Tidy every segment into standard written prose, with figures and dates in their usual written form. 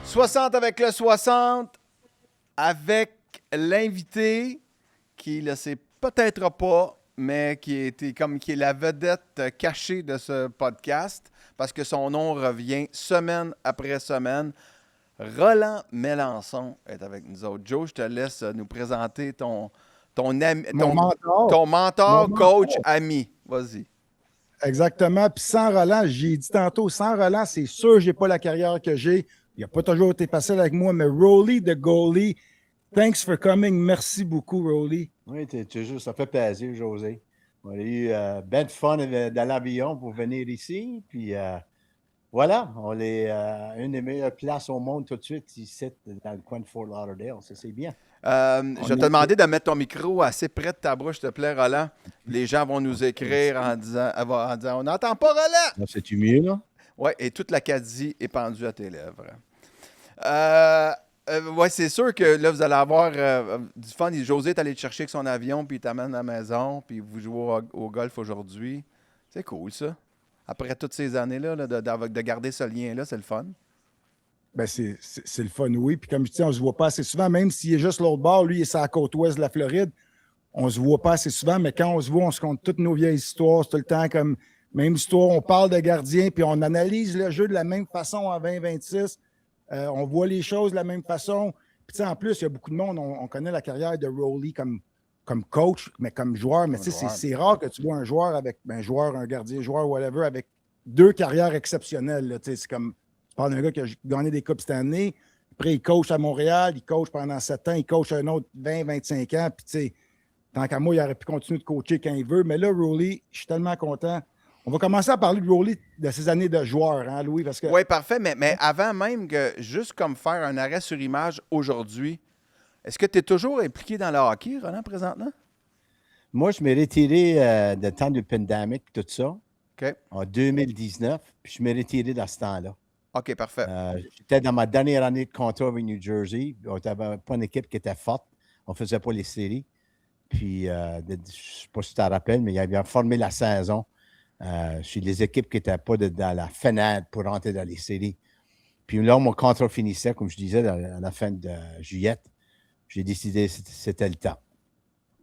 60 avec le 60, avec l'invité qui ne sait peut-être pas, mais qui est la vedette cachée de ce podcast, parce que son nom revient semaine après semaine. Roland Mélenchon est avec nous autres. Joe, je te laisse nous présenter ton ami, Mon mentor. ton mentor, Mon coach, mentor. ami. Vas-y. Exactement. Puis sans Roland, j'ai dit tantôt, sans Roland, c'est sûr que je n'ai pas la carrière que j'ai. Il n'a pas toujours été facile avec moi, mais Rolly, the goalie, thanks for coming. Merci beaucoup, Rolly. Oui, ça fait plaisir, José. On a eu ben de fun dans l'avion pour venir ici. Puis voilà, on est une des meilleures places au monde tout de suite ici, dans le coin de Fort Lauderdale. Ça, c'est bien. Je vais te demander de mettre ton micro assez près de ta bouche, s'il te plaît, Roland. Les gens vont nous écrire en disant on n'entend pas Roland. C'est-tu mieux, là? Oui, et toute l'Acadie est pendue à tes lèvres. Oui, c'est sûr que là, vous allez avoir du fun. José est allé te chercher avec son avion, puis il t'amène à la maison, puis vous jouez au golf aujourd'hui. C'est cool, ça. Après toutes ces années-là, de garder ce lien-là, c'est le fun. Ben c'est le fun, oui. Puis comme je dis, on ne se voit pas assez souvent, même s'il est juste l'autre bord, lui, il est sur la côte ouest de la Floride. On ne se voit pas assez souvent, mais quand on se voit, on se compte toutes nos vieilles histoires. C'est tout le temps comme même histoire. On parle de gardien, puis on analyse le jeu de la même façon en 2026. On voit les choses de la même façon. Puis en plus, il y a beaucoup de monde, on connaît la carrière de Rolly comme coach, mais comme joueur. Mais c'est rare que tu vois un joueur avec un gardien, joueur, whatever, avec deux carrières exceptionnelles. Là, c'est comme, tu parles d'un gars qui a gagné des coupes cette année. Après, il coach à Montréal, il coach pendant 7 ans, il coach un autre 20-25 ans. Puis, tu sais, tant qu'à moi, il aurait pu continuer de coacher quand il veut. Mais là, Rolly, je suis tellement content. On va commencer à parler de Rolly de ses années de joueur, hein, Louis? Parce que... Oui, parfait. Mais avant même que, juste comme faire un arrêt sur image aujourd'hui, est-ce que tu es toujours impliqué dans le hockey, Roland, présentement? Moi, je m'ai retiré de temps du pandémie, tout ça, OK. en 2019, puis je m'ai retiré dans ce temps-là. OK, parfait. J'étais dans ma dernière année de contrat avec New Jersey. On n'avait pas une équipe qui était forte. On ne faisait pas les séries. Puis, je ne sais pas si tu te rappelles, mais il avait formé la saison chez les équipes qui n'étaient pas dans la fenêtre pour rentrer dans les séries. Puis là, mon contrat finissait, comme je disais, à la fin de juillet. J'ai décidé que c'était le temps.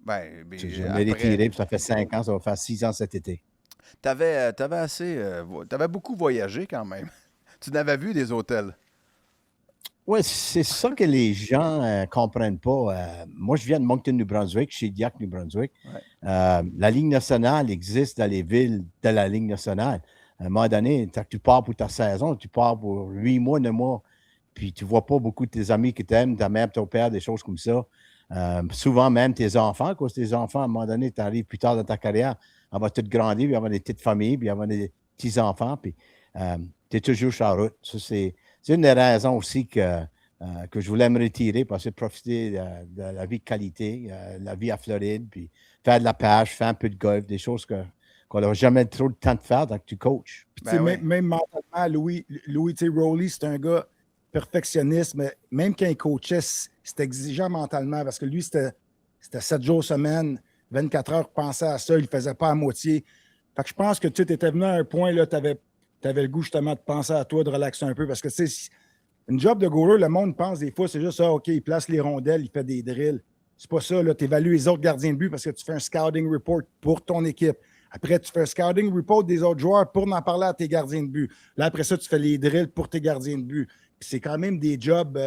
Je m'ai retiré, puis ça fait 5 ans, ça va faire 6 ans cet été. T'avais beaucoup voyagé quand même. Tu n'avais vu des hôtels. Oui, c'est ça que les gens ne comprennent pas. Moi, je viens de Moncton, New Brunswick, chez Diac, New Brunswick. Ouais. La Ligue nationale existe dans les villes de la Ligue nationale. À un moment donné, tu pars pour ta saison, tu pars pour 8 mois, 9 mois, puis tu ne vois pas beaucoup de tes amis qui t'aiment, ta mère, ton père, des choses comme ça. Souvent même tes enfants, à cause de tes enfants, à un moment donné, tu arrives plus tard dans ta carrière, on va tout grandir, puis avoir des petites familles, puis avoir des petits-enfants, puis tu es toujours sur la route. Ça, c'est une des raisons aussi que je voulais me retirer, parce que profiter de la vie de qualité, la vie à Floride, puis faire de la pêche, faire un peu de golf, des choses qu'on n'a jamais trop le temps de faire tant que tu coaches. Puis, même mentalement, Louis, Rolly, c'est un gars perfectionniste, mais même quand il coachait, c'était exigeant mentalement parce que lui, c'était 7 jours semaine, 24 heures pour penser à ça, il ne le faisait pas à moitié. Fait que je pense que tu étais venu à un point, là, tu avais le goût justement de penser à toi, de relaxer un peu parce que tu sais, une job de goaler, le monde pense des fois, c'est juste ça, OK, il place les rondelles, il fait des drills. C'est pas ça, là, tu évalues les autres gardiens de but parce que tu fais un scouting report pour ton équipe. Après, tu fais un scouting report des autres joueurs pour en parler à tes gardiens de but. Là, après ça, tu fais les drills pour tes gardiens de but. Puis c'est quand même des jobs,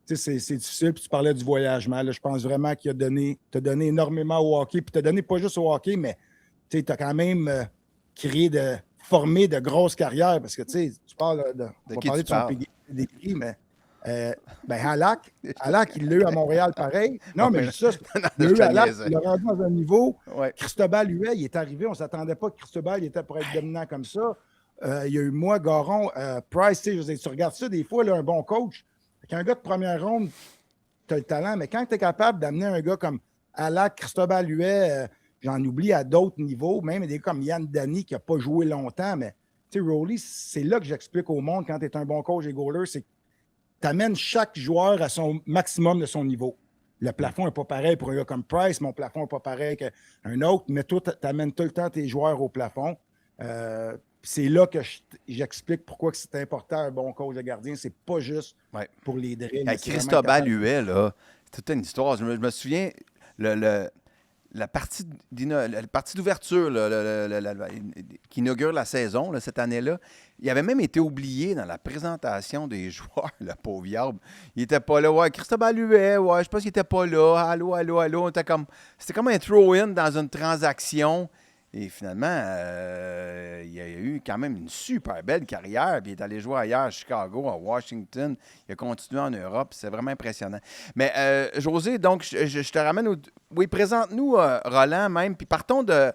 tu sais, c'est difficile. Puis tu parlais du voyagement. Là, je pense vraiment qu'il t'a donné énormément au hockey. Puis t'as donné pas juste au hockey, mais tu as quand même formé de grosses carrières. Parce que tu parles de on va parler de son pedigree, mais Halak, il l'a eu à Montréal pareil. Non, mais ça, il l'a eu à Halak, il l'a rendu dans un niveau. Ouais. Cristobal Huet, il est arrivé, on ne s'attendait pas que Cristobal il était pour être dominant comme ça. Il y a eu moi, Garon, Price, tu regardes ça des fois, là, un bon coach. Avec un gars de première ronde, tu as le talent, mais quand tu es capable d'amener un gars comme Halak, Cristobal Huet, j'en oublie à d'autres niveaux, même des gars comme Yann Dany qui n'a pas joué longtemps, mais tu sais, Rolly, c'est là que j'explique au monde quand tu es un bon coach et goaler, c'est que tu amènes chaque joueur à son maximum de son niveau. Le plafond n'est pas pareil pour un gars comme Price, mon plafond n'est pas pareil qu'un autre, mais toi, tu amènes tout le temps tes joueurs au plafond. Puis c'est là que j'explique pourquoi que c'est important un bon coach de gardien. C'est pas juste Ouais. pour les drills. Hey, c'est vraiment Cristobal capable- Huet, là, c'est toute une histoire. Je me souviens, la partie d'ouverture là, qui inaugure la saison là, cette année-là, il avait même été oublié dans la présentation des joueurs, le pauvre diable. Il était pas là. Ouais, Cristobal Huet, ouais, je pense qu'il était pas là. Allô, allô, allô. C'était comme un throw-in dans une transaction. Et finalement, il a eu quand même une super belle carrière. Puis il est allé jouer ailleurs, à Chicago, à Washington. Il a continué en Europe. C'est vraiment impressionnant. Mais José, donc, je te ramène au... Oui, présente-nous Roland même. Puis partons de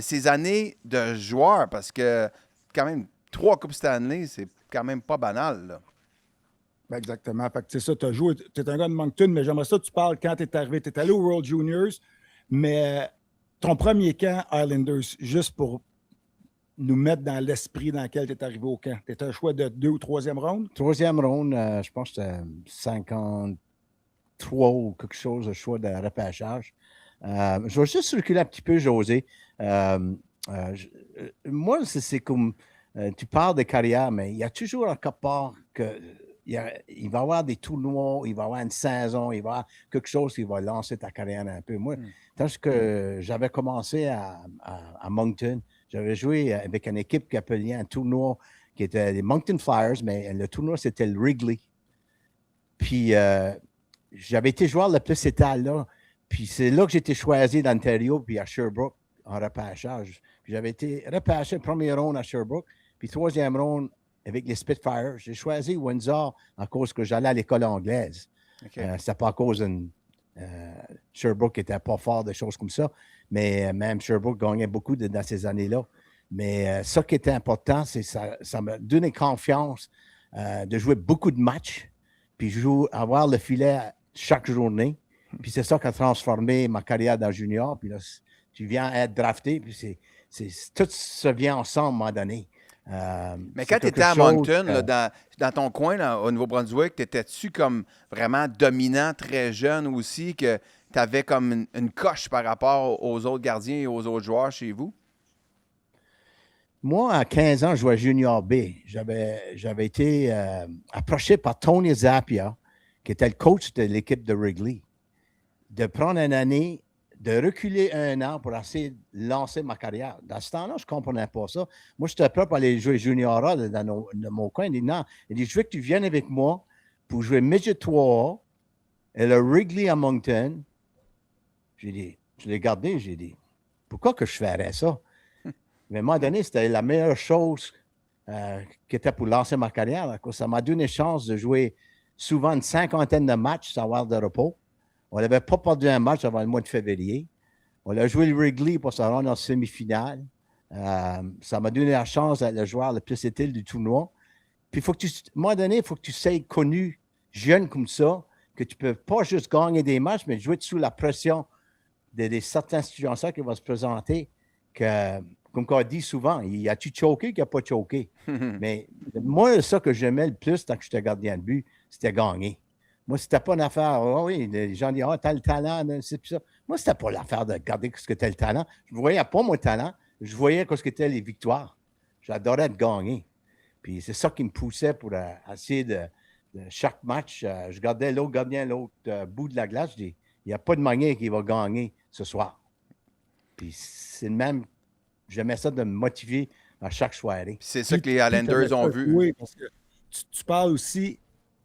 ces années de joueur, parce que quand même, 3 Coupes Stanley, c'est quand même pas banal, là. Ben, exactement. Fait que, tu sais ça, tu as joué, tu es un gars de Moncton, mais j'aimerais ça que tu parles quand tu es arrivé. Tu es allé au World Juniors, mais ton premier camp, Islanders, juste pour nous mettre dans l'esprit dans lequel tu es arrivé au camp. Tu étais un choix de 2 ou 3e ronde? 3e ronde, je pense que c'était 53 ou quelque chose, de choix de repêchage. Je vais juste reculer un petit peu, José. Moi, c'est comme, tu parles de carrière, mais il y a toujours un quelque part que il va y avoir des tournois, il va y avoir une saison, il va y avoir quelque chose qui va lancer ta carrière un peu. Moi, tant que j'avais commencé à Moncton, j'avais joué avec une équipe qui appelait un tournoi qui était les Moncton Flyers, mais le tournoi, c'était le Wrigley. Puis, j'avais été joueur le plus étal là. Puis, c'est là que j'ai été choisi d'Ontario, puis à Sherbrooke, en repêchage. Puis, j'avais été repêché première ronde à Sherbrooke, puis 3e ronde avec les Spitfires. J'ai choisi Windsor à cause que j'allais à l'école anglaise. Okay. C'était pas à cause de Sherbrooke n'était pas fort, des choses comme ça. Mais même Sherbrooke gagnait beaucoup dans ces années-là. Mais ça qui était important, c'est ça m'a donné confiance de jouer beaucoup de matchs, puis avoir le filet chaque journée. Puis c'est ça qui a transformé ma carrière dans junior. Puis là, tu viens être drafté, puis tout ça vient ensemble à un moment donné. Mais quand tu étais à Moncton, là, dans ton coin, là, au Nouveau-Brunswick, t'étais-tu comme vraiment dominant, très jeune aussi, que tu avais comme une coche par rapport aux autres gardiens et aux autres joueurs chez vous? Moi, à 15 ans, je jouais junior B. J'avais été approché par Tony Zappia, qui était le coach de l'équipe de Wrigley, de prendre une année, de reculer 1 an pour essayer de lancer ma carrière. Dans ce temps-là, je ne comprenais pas ça. Moi, j'étais prêt pour aller jouer junior A dans mon coin. Il dit non. Il dit, je veux que tu viennes avec moi pour jouer Midget 3 et le Wrigley à Moncton. J'ai dit, je l'ai gardé, j'ai dit, pourquoi que je ferais ça? Mais à un moment donné, c'était la meilleure chose qui était pour lancer ma carrière. Là, ça m'a donné chance de jouer souvent une 50aine de matchs sans avoir de repos. On n'avait pas perdu un match avant le mois de février. On a joué le Wrigley pour se rendre en semi-finale. Ça m'a donné la chance d'être le joueur le plus utile du tournoi. Puis, à un moment donné, il faut que tu sois connu, jeune comme ça, que tu ne peux pas juste gagner des matchs, mais jouer sous la pression de certaines situations qui vont se présenter. Comme on dit souvent, y a-tu choqué qu'il n'y a pas choqué? Mais moi, ça que j'aimais le plus tant que j'étais gardien de but, c'était gagner. Moi, c'était pas une affaire, oh oui, les gens disent, t'as le talent, c'est ça. Moi, c'était pas l'affaire de regarder ce que t'as le talent. Je ne voyais pas mon talent, je voyais ce que étaient les victoires. J'adorais de gagner. Puis c'est ça qui me poussait pour essayer de chaque match. Je gardais l'autre gardien, l'autre bout de la glace. Je dis, il n'y a pas de manière qu'il va gagner ce soir. Puis c'est le même. J'aimais ça de me motiver à chaque soirée. C'est ça que les Islanders ont vu. Oui, parce que tu parles aussi,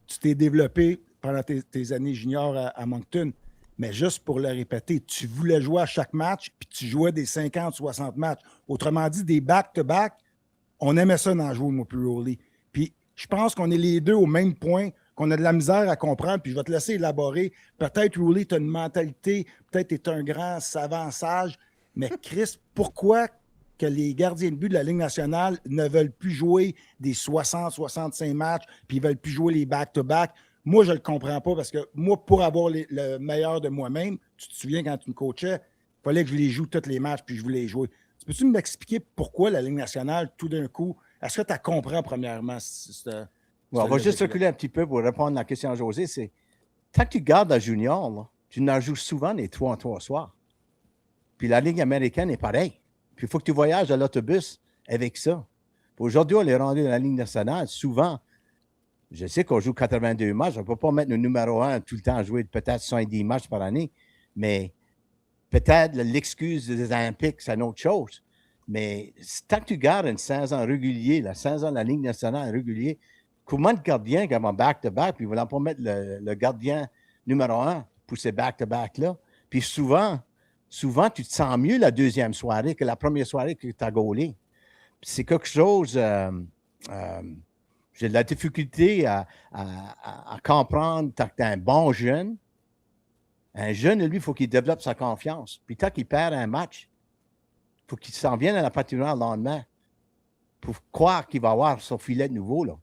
tu t'es développé pendant tes années juniors à Moncton, mais juste pour le répéter, tu voulais jouer à chaque match, puis tu jouais des 50, 60 matchs. Autrement dit, des back-to-back, on aimait ça dans jouer, moi, puis Rolly. Puis je pense qu'on est les deux au même point, qu'on a de la misère à comprendre, puis je vais te laisser élaborer. Peut-être, Rolly, tu as une mentalité, peut-être tu es un grand savant sage, mais Chris, pourquoi que les gardiens de but de la Ligue nationale ne veulent plus jouer des 60, 65 matchs, puis ils ne veulent plus jouer les back-to-back? Moi, je ne le comprends pas parce que moi, pour avoir le meilleur de moi-même, tu te souviens quand tu me coachais, il fallait que je les joue tous les matchs, puis je voulais les jouer. Peux-tu m'expliquer pourquoi la Ligue nationale, tout d'un coup, est-ce que tu as compris premièrement? On va juste reculer un petit peu pour répondre à la question à José. C'est tant que tu gardes la junior, là, tu en joues souvent les 3 en 3 soirs. Puis la Ligue américaine est pareille. Puis il faut que tu voyages à l'autobus avec ça. Aujourd'hui, on est rendu dans la Ligue nationale. Souvent, je sais qu'on joue 82 matchs. On ne peut pas mettre le numéro 1 tout le temps à jouer peut-être 70 matchs par année. Mais peut-être l'excuse des Olympiques, c'est une autre chose. Mais tant que tu gardes une saison régulière, la saison de la Ligue nationale régulière, comment de gardiens qui vont back-to-back, puis ils ne veulent pas mettre le gardien numéro 1 pour ces back-to-back-là. Puis souvent, tu te sens mieux la deuxième soirée que la première soirée que tu as gaulé. C'est quelque chose, j'ai de la difficulté à comprendre tant que tu es un bon jeune. Un jeune, lui, il faut qu'il développe sa confiance. Puis tant qu'il perd un match, il faut qu'il s'en vienne à la patinoire le lendemain pour croire qu'il va avoir son filet de nouveau. Là.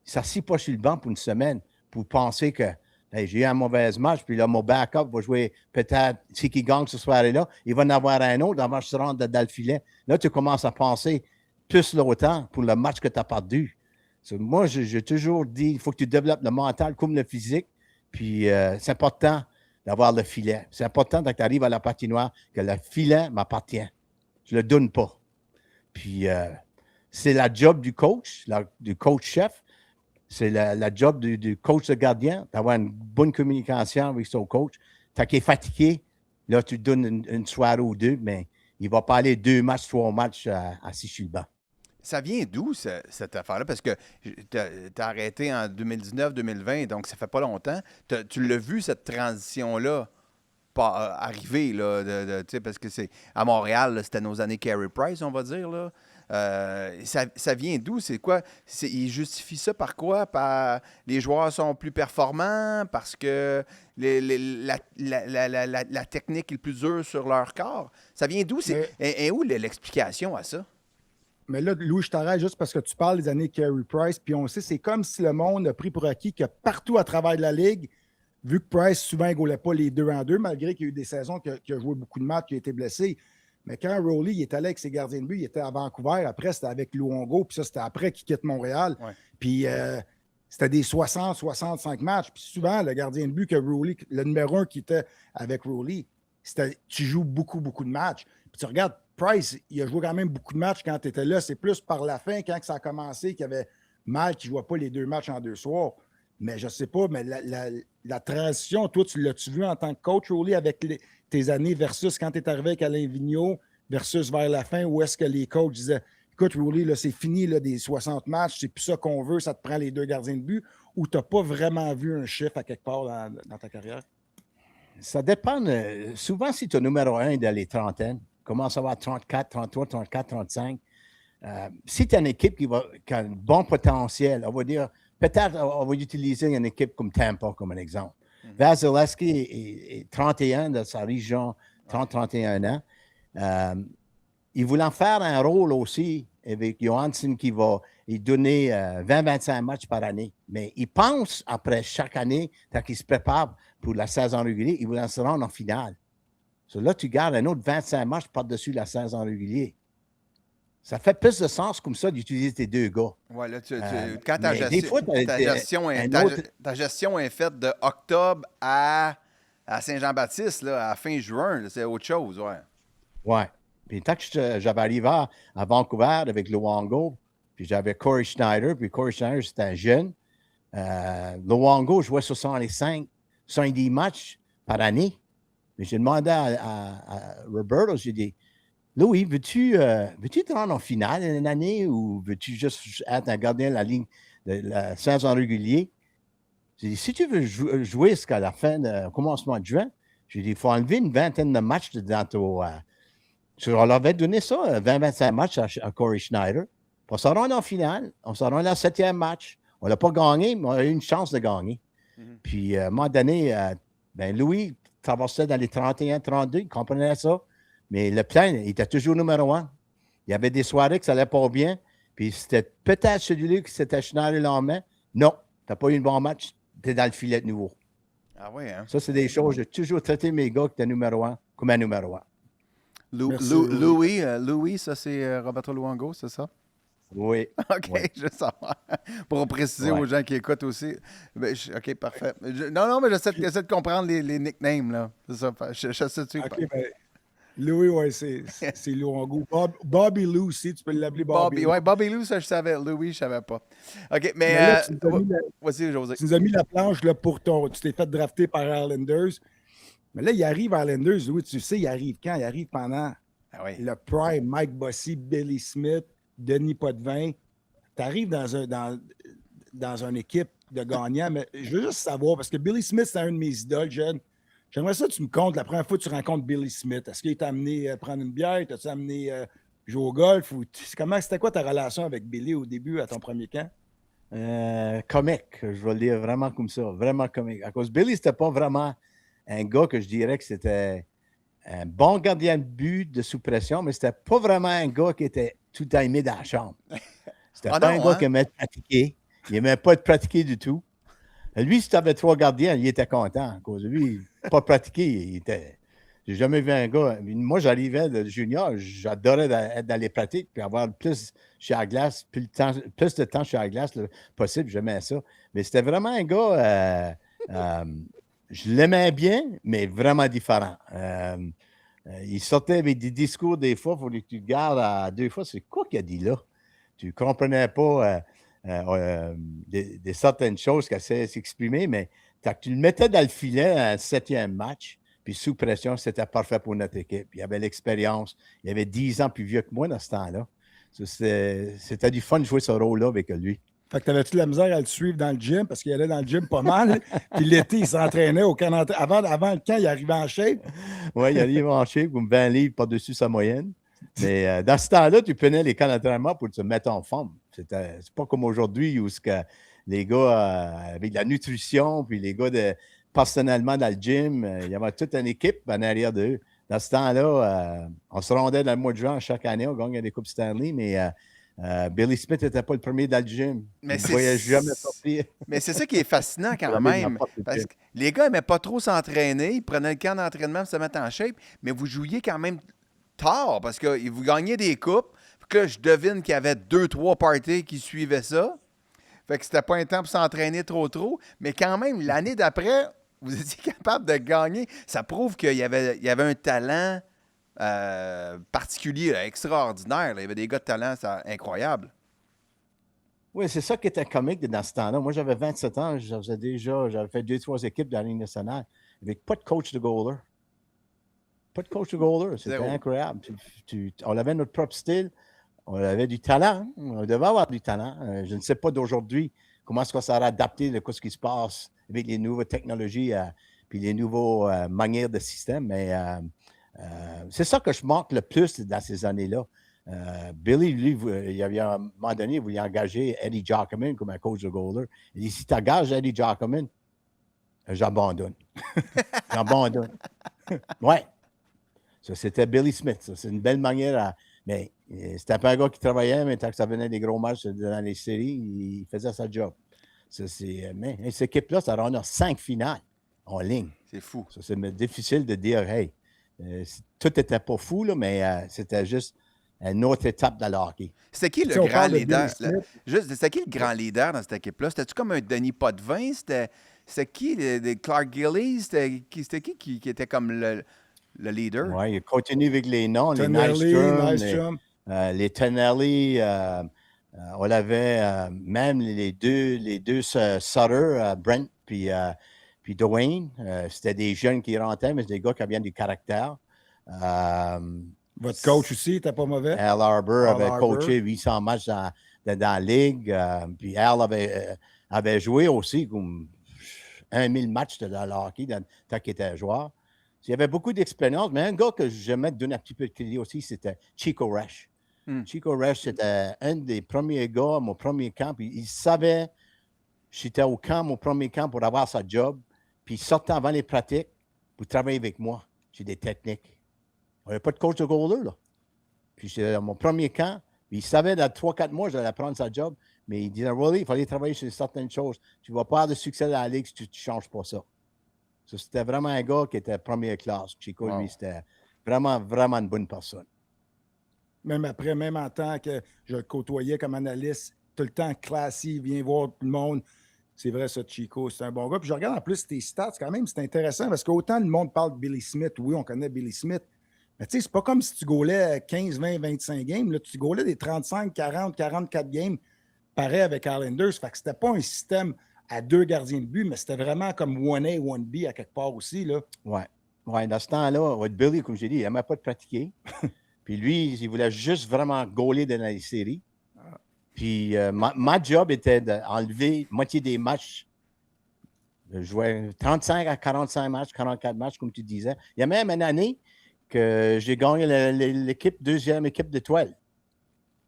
Il ne s'assit pas sur le banc pour une semaine pour penser que hey, j'ai eu un mauvais match, puis là, mon backup va jouer peut-être, si qu'il gagne ce soir-là, il va en avoir un autre avant de se rendre dans le filet. Là, tu commences à penser plus longtemps pour le match que tu as perdu. Moi, j'ai toujours dit, il faut que tu développes le mental comme le physique, puis c'est important d'avoir le filet. C'est important quand tu arrives à la patinoire que le filet m'appartient. Je ne le donne pas. Puis, c'est la job du coach, du coach-chef. C'est la job du coach de gardien, d'avoir une bonne communication avec son coach. Tant qu'il est fatigué, là, tu te donnes une soirée ou deux, mais il ne va pas aller 2 matchs, 3 matchs assis sur le banc. Ça vient d'où, cette affaire-là? Parce que tu as arrêté en 2019-2020, donc ça fait pas longtemps. Tu l'as vu, cette transition-là, arriver, là, parce que c'est à Montréal, là, c'était nos années Carey Price, on va dire. Là. Ça vient d'où? C'est quoi? Ils justifient ça par quoi? Les joueurs sont plus performants? Parce que la technique est plus dure sur leur corps? Ça vient d'où? Et où l'explication à ça? Mais là, Louis, je t'arrête juste parce que tu parles des années Carey Price, puis on sait, c'est comme si le monde a pris pour acquis que partout à travers la Ligue, vu que Price souvent ne gaulait pas les 2-en-2, malgré qu'il y a eu des saisons qu'il a joué beaucoup de matchs, qu'il a été blessé. Mais quand Rowley il est allé avec ses gardiens de but, il était à Vancouver, après c'était avec Luongo, puis ça c'était après qu'il quitte Montréal. Ouais. Puis c'était des 60-65 matchs. Puis souvent, le gardien de but que Rowley, le numéro 1 qui était avec Rowley, tu joues beaucoup de matchs. Puis tu regardes, Price, il a joué quand même beaucoup de matchs quand tu étais là. C'est plus par la fin, quand ça a commencé, qu'il y avait mal qu'il ne jouait pas les 2 matchs en 2 soirs. Mais je ne sais pas, mais la transition, toi, tu l'as-tu vu en tant que coach, Rowley, avec tes années versus quand tu es arrivé avec Alain Vigneault versus vers la fin, où est-ce que les coachs disaient « Écoute, Rowley, là, c'est fini là, des 60 matchs, c'est plus ça qu'on veut, ça te prend les 2 gardiens de but » ou tu n'as pas vraiment vu un chiffre à quelque part dans ta carrière? Ça dépend. Souvent, si tu es numéro 1 dans les trentaines, commence à avoir 34, 33, 34, 35. Si tu as une équipe qui a un bon potentiel, on va dire, peut-être on va utiliser une équipe comme Tampa comme un exemple. Vasilevskiy est 31 dans sa région, 30-31 ans. Il voulait en faire un rôle aussi avec Johansson qui va lui donner 20-25 matchs par année. Mais il pense, après chaque année, tant qu'il se prépare pour la saison régulière, il voulait se rendre en finale. Là, tu gardes un autre 25 matchs par-dessus la saison régulière. Ça fait plus de sens comme ça d'utiliser tes 2 gars. Oui, là, quand ta gestion est faite de octobre à Saint-Jean-Baptiste, là, à fin juin, là, c'est autre chose, ouais. Ouais. Puis tant que j'avais arrivé à Vancouver avec Luongo, puis j'avais Corey Schneider, puis Corey Schneider, c'était un jeune. Luongo jouait 65, 70 matchs par année. Mais j'ai demandé à Roberto, j'ai dit, Louis, veux-tu te rendre en finale une année ou veux-tu juste être un gardien de la ligne de la saison régulière? J'ai dit, si tu veux jouer jusqu'à la fin, au commencement de juin, j'ai dit, il faut enlever une vingtaine de matchs dans ton. On leur avait donné ça, 20-25 matchs à Corey Schneider. On s'en rend en finale, on s'en rend au 7e match. On n'a pas gagné, mais on a eu une chance de gagner. Puis, à un moment donné, Louis traversait dans les 31-32, il comprenait ça. Mais le plan, il était toujours numéro 1. Il y avait des soirées que ça n'allait pas bien. Puis c'était peut-être celui-là qui s'était Schneider le lendemain. Non, tu n'as pas eu un bon match, tu es dans le filet de nouveau. Ah oui, hein? Ça, c'est des choses. J'ai toujours traité mes gars qui étaient numéro 1 comme un numéro 1. Louis, ça c'est Roberto Luongo, c'est ça? Oui. OK, oui. Je sais pas. Pour préciser aux gens qui écoutent aussi. OK, parfait. Non, mais j'essaie de comprendre les nicknames, là. C'est ça. Je sais-tu. OK, Louis, oui, c'est Luongo. Bobby Lou aussi, tu peux l'appeler Bobby. Bobby Lou, ça je savais. Louis, je savais pas. OK, mais... Mais là, tu nous as mis Vas-y, José. tu nous as mis la planche là, pour ton. Tu t'es fait drafter par Islanders. Mais là, il arrive à Islanders, Louis, tu sais, il arrive quand? Il arrive pendant Ah oui. le prime, Mike Bossy, Billy Smith, Denis Potvin. Tu arrives dans une équipe de gagnants, mais je veux juste savoir, parce que Billy Smith, c'est un de mes idoles, jeune. J'aimerais ça que tu me comptes la première fois que tu rencontres Billy Smith. Est-ce qu'il t'a amené prendre une bière? T'as-tu amené jouer au golf? C'était quoi ta relation avec Billy au début, à ton premier camp? Comique, je vais le dire vraiment comme ça, vraiment comique. À cause Billy, c'était pas vraiment un gars que je dirais que c'était un bon gardien de but de sous-pression, mais c'était pas vraiment un gars qui était tout aimé dans la chambre. C'était pas un gars qui aimait pratiquer. Il n'aimait pas être pratiqué du tout. Lui, si tu avais 3 gardiens, il était content. À cause de lui, pas pratiqué. J'ai jamais vu un gars. Moi, j'arrivais de junior, j'adorais être dans les pratiques puis avoir plus sur la glace, plus de temps sur la glace possible. J'aimais ça. Mais c'était vraiment un gars. Je l'aimais bien, mais vraiment différent. Il sortait avec des discours des fois, il fallait que tu te gardes à 2 fois. C'est quoi qu'il a dit là? Tu ne comprenais pas des certaines choses qu'il essayait de s'exprimer, mais tu le mettais dans le filet à un 7e match, puis sous pression, c'était parfait pour notre équipe. Il avait l'expérience. Il avait 10 ans plus vieux que moi dans ce temps-là. C'était du fun de jouer ce rôle-là avec lui. Fait que t'avais-tu la misère à le suivre dans le gym parce qu'il allait dans le gym pas mal. Puis l'été, il s'entraînait au camp avant le camp, il arrivait en shape. Oui, il arrivait en shape, comme 20 livres par-dessus sa moyenne. Mais dans ce temps-là, tu prenais les camps d'entraînement pour te mettre en forme. C'est pas comme aujourd'hui où les gars avec de la nutrition, puis les gars personnellement dans le gym, il y avait toute une équipe en arrière d'eux. Dans ce temps-là, on se rendait dans le mois de juin chaque année, on gagnait des Coupes Stanley, mais Billy Smith n'était pas le premier dans le gym. Mais il ne voyait jamais sortir. Mais c'est ça qui est fascinant quand même. Parce que les gars n'aimaient pas trop s'entraîner. Ils prenaient le camp d'entraînement pour se mettre en shape, mais vous jouiez quand même tard parce que vous gagniez des coupes. Puis là, je devine qu'il y avait 2-3 parties qui suivaient ça. Fait que c'était pas un temps pour s'entraîner trop. Mais quand même, l'année d'après, vous étiez capable de gagner. Ça prouve qu'il y avait un talent particulier, là, extraordinaire. Là. Il y avait des gars de talent incroyables. Oui, c'est ça qui était comique dans ce temps-là. Moi, j'avais 27 ans, j'avais fait 2-3 équipes dans la Ligue nationale avec pas de coach de goaler. Pas de coach de goaler. C'était incroyable. On avait notre propre style. On avait du talent. On devait avoir du talent. Je ne sais pas d'aujourd'hui comment est-ce qu'on s'est adapté de ce qui se passe avec les nouvelles technologies puis les nouvelles manières de système. Mais c'est ça que je manque le plus dans ces années-là. Billy, lui, il y avait un moment donné, il voulait engager Eddie Giacomin comme un coach de goaler. Il dit, si tu engages Eddie Giacomin, j'abandonne. J'abandonne. Ouais. Ça, c'était Billy Smith. Ça, c'est une belle manière Mais c'était pas un gars qui travaillait, mais tant que ça venait des gros matchs dans les séries, il faisait sa job. Mais cette équipe-là, ça rend 5 finales en ligne. C'est fou. Ça, c'est difficile de dire, hey, tout n'était pas fou, là, mais c'était juste une autre étape dans le hockey. C'était qui le grand leader? C'était qui le grand leader dans cette équipe-là? C'était-tu comme un Denis Potvin? C'était qui? Clark Gillies? C'était qui était comme le leader? Oui, il continue avec les noms. Tonelli, les Nystrom, les Tonelli. On avait même les deux Sutter, Brent puis Dwayne. C'était des jeunes qui rentraient, mais c'était des gars qui avaient du caractère. Votre coach aussi n'était pas mauvais? Al Arbor avait coaché 800 matchs dans la Ligue. Puis Al avait joué aussi comme 1000 matchs dans le hockey tant qu'il était joueur. Il y avait beaucoup d'expérience, mais un gars que j'aimais donner un petit peu de crédit aussi, c'était Chico Resch. Chico Resch, c'était un des premiers gars à mon premier camp. Puis il savait, j'étais au camp, mon premier camp, pour avoir sa job. Puis il sortait avant les pratiques pour travailler avec moi. J'ai des techniques. On n'avait pas de coach de goaler, là. Puis j'étais dans mon premier camp. Puis il savait, dans 3-4 mois, j'allais prendre sa job. Mais il disait, Rolly, il fallait travailler sur certaines choses. Tu ne vas pas avoir de succès dans la Ligue si tu ne changes pas ça. C'était vraiment un gars qui était première classe. Chico, lui, c'était vraiment, vraiment une bonne personne. Même après, même en tant que je le côtoyais comme analyste, tout le temps classique, il vient voir tout le monde. C'est vrai, ça, Chico, c'est un bon gars. Puis je regarde en plus tes stats, quand même, c'est intéressant parce qu'autant le monde parle de Billy Smith, oui, on connaît Billy Smith, Mais tu sais, c'est pas comme si tu gaulais 15, 20, 25 games. Là, tu gaulais des 35, 40, 44 games, pareil avec Islanders. Fait que c'était pas un système à 2 gardiens de but, mais c'était vraiment comme 1A, 1B à quelque part aussi. Là. Ouais. Ouais, dans ce temps-là, Billy, comme j'ai dit, il n'aimait pas de pratiquer. Puis lui, il voulait juste vraiment gauler dans les séries. Puis ma job était d'enlever moitié des matchs. Je jouais 35 à 45 matchs, 44 matchs, comme tu disais. Il y a même une année que j'ai gagné deuxième équipe d'étoiles.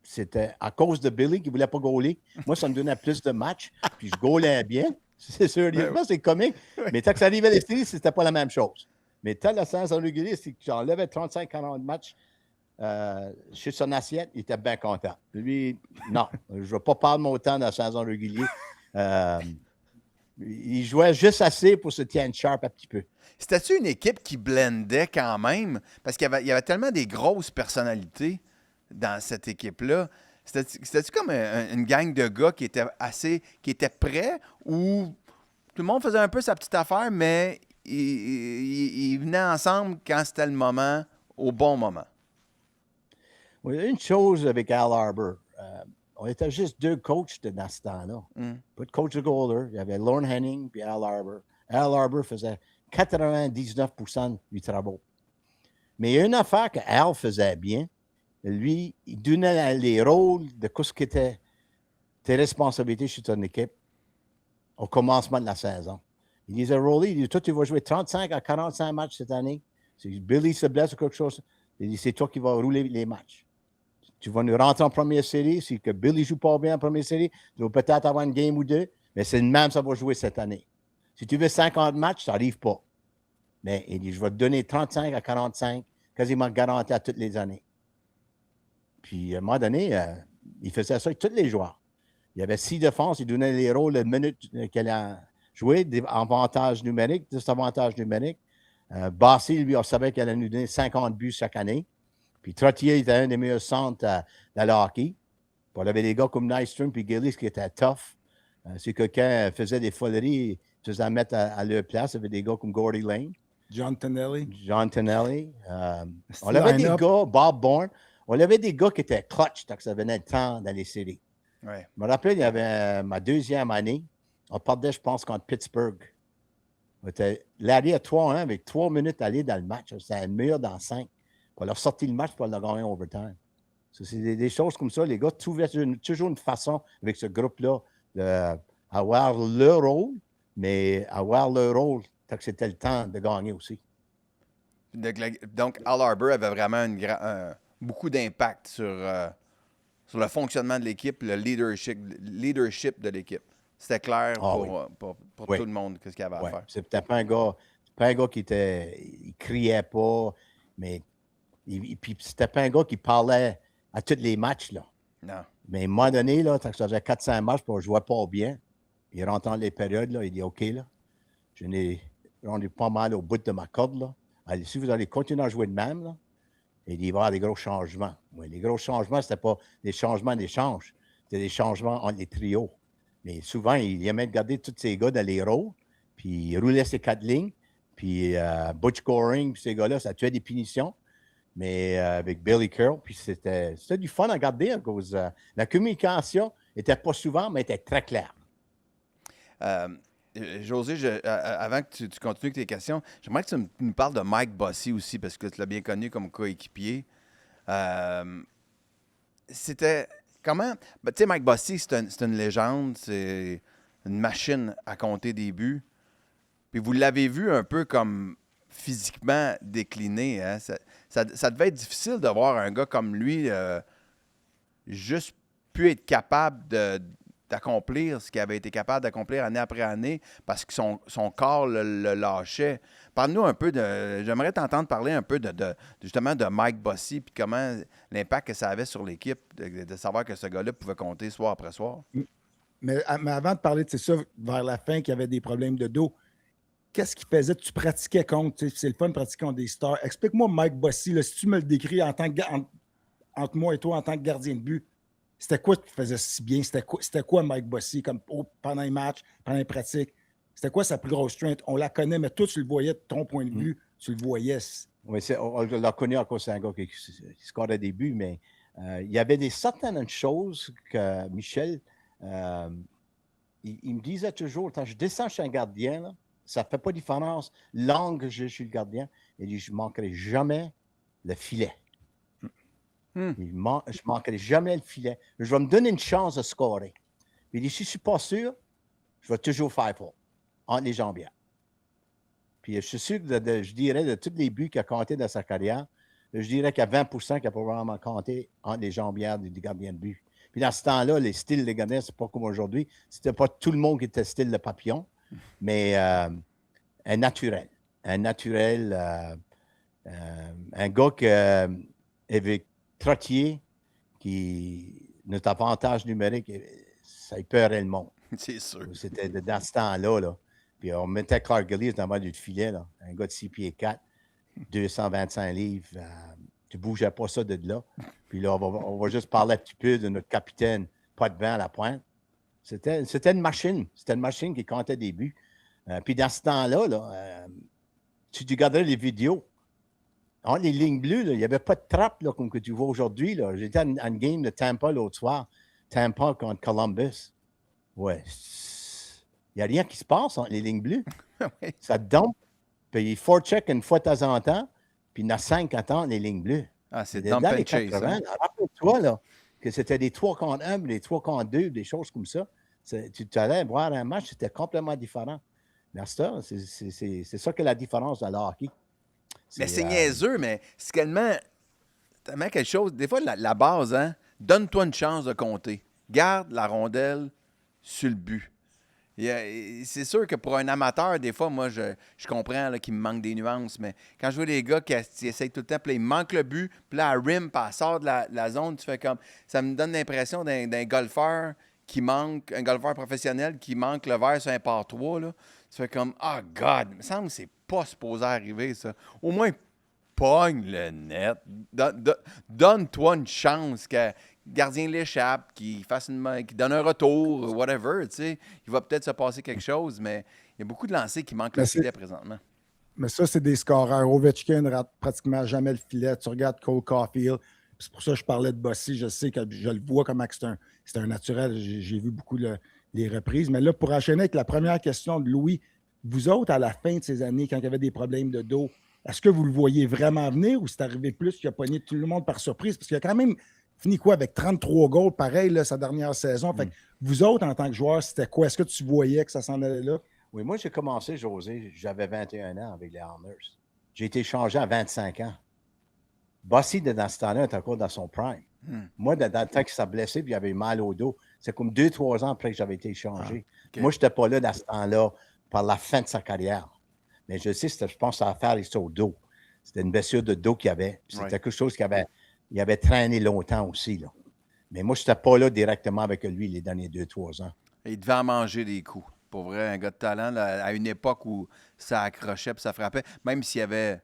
C'était à cause de Billy qui ne voulait pas gauler. Moi, ça me donnait plus de matchs, puis je gaulais bien. C'est sûr, c'est comique. Mais tant que ça arrivait à les séries, c'était pas la même chose. Mais tant la saison régulière, c'est que j'enlevais 35-40 matchs chez son assiette, il était bien content. Lui, non, je ne vais pas perdre mon temps dans la saison régulière. Il jouait juste assez pour se tenir sharp un petit peu. C'était-tu une équipe qui blendait quand même? Parce qu'il y avait tellement des grosses personnalités dans cette équipe-là. C'était-tu comme une gang de gars qui étaient prêts ou tout le monde faisait un peu sa petite affaire, mais ils venaient ensemble quand c'était le moment, au bon moment? Oui, une chose avec Al Arbor, on était juste 2 coachs dans ce temps-là. Pas de coach de goaler. Il y avait Lorne Henning et Al Arbor. Al Arbor faisait 99% du travail. Mais il y a une affaire que Al faisait bien. Lui, il donnait les rôles de ce qui était tes responsabilités chez ton équipe au commencement de la saison. Il disait, Rolly, toi, tu vas jouer 35 à 45 matchs cette année. Si Billy se blesse ou quelque chose, il dit, c'est toi qui vas rouler les matchs. Tu vas nous rentrer en première série. Si que Billy ne joue pas bien en première série, tu vas peut-être avoir une game ou 2, mais c'est le même, ça va jouer cette année. Si tu veux 50 matchs, ça n'arrive pas. Mais il dit, je vais te donner 35 à 45, quasiment garanti à toutes les années. Puis, à un moment donné, il faisait ça avec tous les joueurs. Il y avait 6 défenses, il donnait les rôles de minutes qu'elle a joué, des avantages numériques, désavantages numériques. Bassi, lui, on savait qu'elle allait nous donner 50 buts chaque année. Puis Trottier était un des meilleurs centres dans le hockey. Puis on avait des gars comme Nystrom et Gillis qui étaient tough. C'est que quand ils faisaient des foleries, ils faisaient mettre à leur place. Il y avait des gars comme Gordy Lane. John Tonelli. On avait des gars, Bob Bourne. On avait des gars qui étaient clutch quand ça venait le temps dans les séries. Ouais. Je me rappelle, il y avait ma deuxième année. On partait, je pense, contre Pittsburgh. On était allé à 3-1 avec 3 minutes à aller dans le match. C'était le meilleur dans 5. On leur sorti le match pour le gagner en overtime. C'est des choses comme ça. Les gars trouvaient toujours une façon avec ce groupe-là d'avoir leur rôle, mais avoir leur rôle tant que c'était le temps de gagner aussi. Donc, Al Arbor avait vraiment beaucoup d'impact sur le fonctionnement de l'équipe, le leadership de l'équipe. C'était clair pour tout le monde ce qu'il y avait à faire. C'était pas un gars qui il criait pas, mais puis c'était pas un gars qui parlait à tous les matchs, là. Non. Mais à un moment donné, là, ça faisait 400 matchs, puis on ne jouait pas bien. Il rentre dans les périodes, là, il dit OK, là, je n'ai rendu pas mal au bout de ma corde, là. Allez, si vous allez continuer à jouer de même, là, il dit, il va y avoir des gros changements. Oui, les gros changements, ce n'était pas des changements d'échange, c'était des changements entre les trios. Mais souvent, il aimait garder tous ces gars dans les rôles, puis il roulait ses 4 lignes, puis Butch Goring, puis ces gars-là, ça tuait des punitions. Mais avec Billy Curl, puis c'était du fun à regarder à cause la communication n'était pas souvent, mais était très claire. José, avant que tu continues avec tes questions, j'aimerais que tu nous parles de Mike Bossy aussi, parce que tu l'as bien connu comme coéquipier. C'était comment? Ben, tu sais, Mike Bossy, c'est une légende, c'est une machine à compter des buts. Puis vous l'avez vu un peu comme physiquement décliné. Hein? Ça devait être difficile de voir un gars comme lui juste pu être capable d'accomplir ce qu'il avait été capable d'accomplir année après année parce que son corps le lâchait. Parle-nous un peu j'aimerais t'entendre parler un peu justement de Mike Bossy puis comment l'impact que ça avait sur l'équipe de savoir que ce gars-là pouvait compter soir après soir. Mais avant de parler de ça, vers la fin, qu'il y avait des problèmes de dos, qu'est-ce qu'il faisait? Tu pratiquais contre, c'est le fun de pratiquer contre des stars. Explique-moi Mike Bossy, là, si tu me le décris en tant que entre moi et toi en tant que gardien de but, c'était quoi qui faisait si bien? C'était quoi Mike Bossy pendant les matchs, pendant les pratiques? C'était quoi sa plus grosse strength? On la connaît, mais toi, tu le voyais de ton point de vue, tu le voyais. Oui, on l'a connu à cause d'un gars qui scorait des buts, mais il y avait certaines choses que Michel, il me disait toujours, quand je descends chez un gardien, là, ça ne fait pas de différence l'angle que je suis le gardien. Il dit, je ne manquerai jamais le filet. Je ne manquerai jamais le filet. Je vais me donner une chance de scorer. Il dit, si je ne suis pas sûr, je vais toujours faire fort, entre les jambières. Puis je suis sûr que je dirais de tous les buts qu'il a compté dans sa carrière, je dirais qu'il y a 20% qui a probablement compté entre les jambières du gardien de but. Puis dans ce temps-là, les styles de gardiens, c'est pas comme aujourd'hui. C'était pas tout le monde qui était style de papillon, mais un naturel. Un naturel, un gars qui avait trottier, qui, notre avantage numérique, ça épeurait le monde. C'est sûr. C'était dans ce temps-là, là. Puis on mettait Clark Gillies dans le du filet, là. Un gars de 6 pieds 4, 225 livres. Tu ne bougeais pas ça de là. Puis là, on va juste parler un petit peu de notre capitaine, pas de vent à la pointe. C'était une machine. C'était une machine qui comptait des buts. Puis dans ce temps-là, là, tu regardais les vidéos. Entre les lignes bleues, là, il n'y avait pas de trappe là, comme que tu vois aujourd'hui. J'étais à une game de Tampa l'autre soir. Tampa contre Columbus. Ouais. Il n'y a rien qui se passe entre les lignes bleues. Ça dump. Puis il faut check une fois de temps en temps. Puis il y en a 5 attendent les lignes bleues. Ah, c'est dans dump les and chase. 80, Hein? Rappelle-toi là, que c'était des 3 contre 1, des 3 contre 2, des choses comme ça. Tu allais voir un match, c'était complètement différent. Mais c'est ça que la différence dans le hockey. Mais c'est niaiseux, mais c'est tellement quelque chose. Des fois, la base, hein, donne-toi une chance de compter. Garde la rondelle sur le but. C'est sûr que pour un amateur, des fois, moi, je comprends là, qu'il me manque des nuances, mais quand je vois des gars qui essayent tout le temps, puis là, ils manquent le but, puis là, la rim, puis elle sort de la zone, tu fais comme... Ça me donne l'impression d'un golfeur qui manque, un golfeur professionnel qui manque le verre sur un par 3, là. Tu fais comme, oh God, il me semble que c'est pas supposé arriver, ça. Au moins, pogne le net. Donne-toi une chance que le gardien l'échappe, qu'il donne un retour, whatever, tu sais. Il va peut-être se passer quelque chose, mais il y a beaucoup de lancers qui manquent le filet présentement. Mais ça, c'est des scoreurs. Ovechkin ne rate pratiquement jamais le filet. Tu regardes Cole Caulfield. C'est pour ça que je parlais de Bossy. Je sais que je le vois comment c'est un naturel. J'ai vu beaucoup les reprises. Mais là, pour enchaîner avec la première question de Louis, vous autres, à la fin de ces années, quand il y avait des problèmes de dos, est-ce que vous le voyez vraiment venir ou c'est arrivé plus qu'il a pogné tout le monde par surprise? Parce qu'il a quand même fini quoi avec 33 goals, pareil, là, sa dernière saison. Fait que vous autres, en tant que joueur, c'était quoi? Est-ce que tu voyais que ça s'en allait là? Oui, moi, j'ai commencé, José, j'avais 21 ans avec les Hammers. J'ai été échangé à 25 ans. Bossy, dans ce temps-là, était encore dans son prime. Moi, dans le temps qu'il s'est blessé puis il avait mal au dos, c'est comme 2-3 ans après que j'avais été échangé. Okay. Moi, je n'étais pas là dans ce temps-là par la fin de sa carrière. Mais je sais, je pense que ça a affaire ici au dos. C'était une blessure de dos qu'il avait. C'était quelque chose qu'il avait traîné longtemps aussi. Là. Mais moi, je n'étais pas là directement avec lui les derniers 2-3 ans. Il devait en manger des coups. Pour vrai, un gars de talent, là, à une époque où ça accrochait et ça frappait, même s'il y avait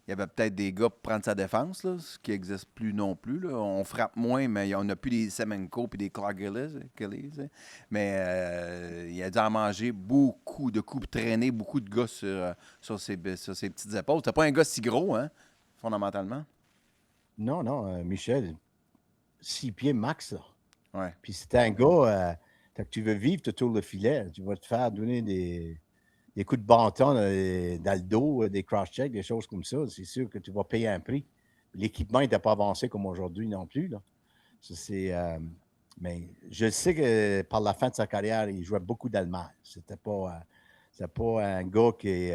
peut-être des gars pour prendre sa défense, là, ce qui n'existe plus non plus. Là. On frappe moins, mais on n'a plus des Semenko et des Clark Gillies. Mais il a dû en manger beaucoup de coups, traîner beaucoup de gars sur ses petites épaules. T'as pas un gars si gros, hein, fondamentalement? Non, Michel, 6 pieds max. Là. Ouais. Puis c'était un gars, quand tu veux vivre autour le filet, tu vas te faire donner des coups de bâton dans le dos, des cross-checks, des choses comme ça. C'est sûr que tu vas payer un prix. L'équipement n'était pas avancé comme aujourd'hui non plus. Là. Ça, mais je sais que par la fin de sa carrière, il jouait beaucoup d'Allemagne. C'était pas un gars qui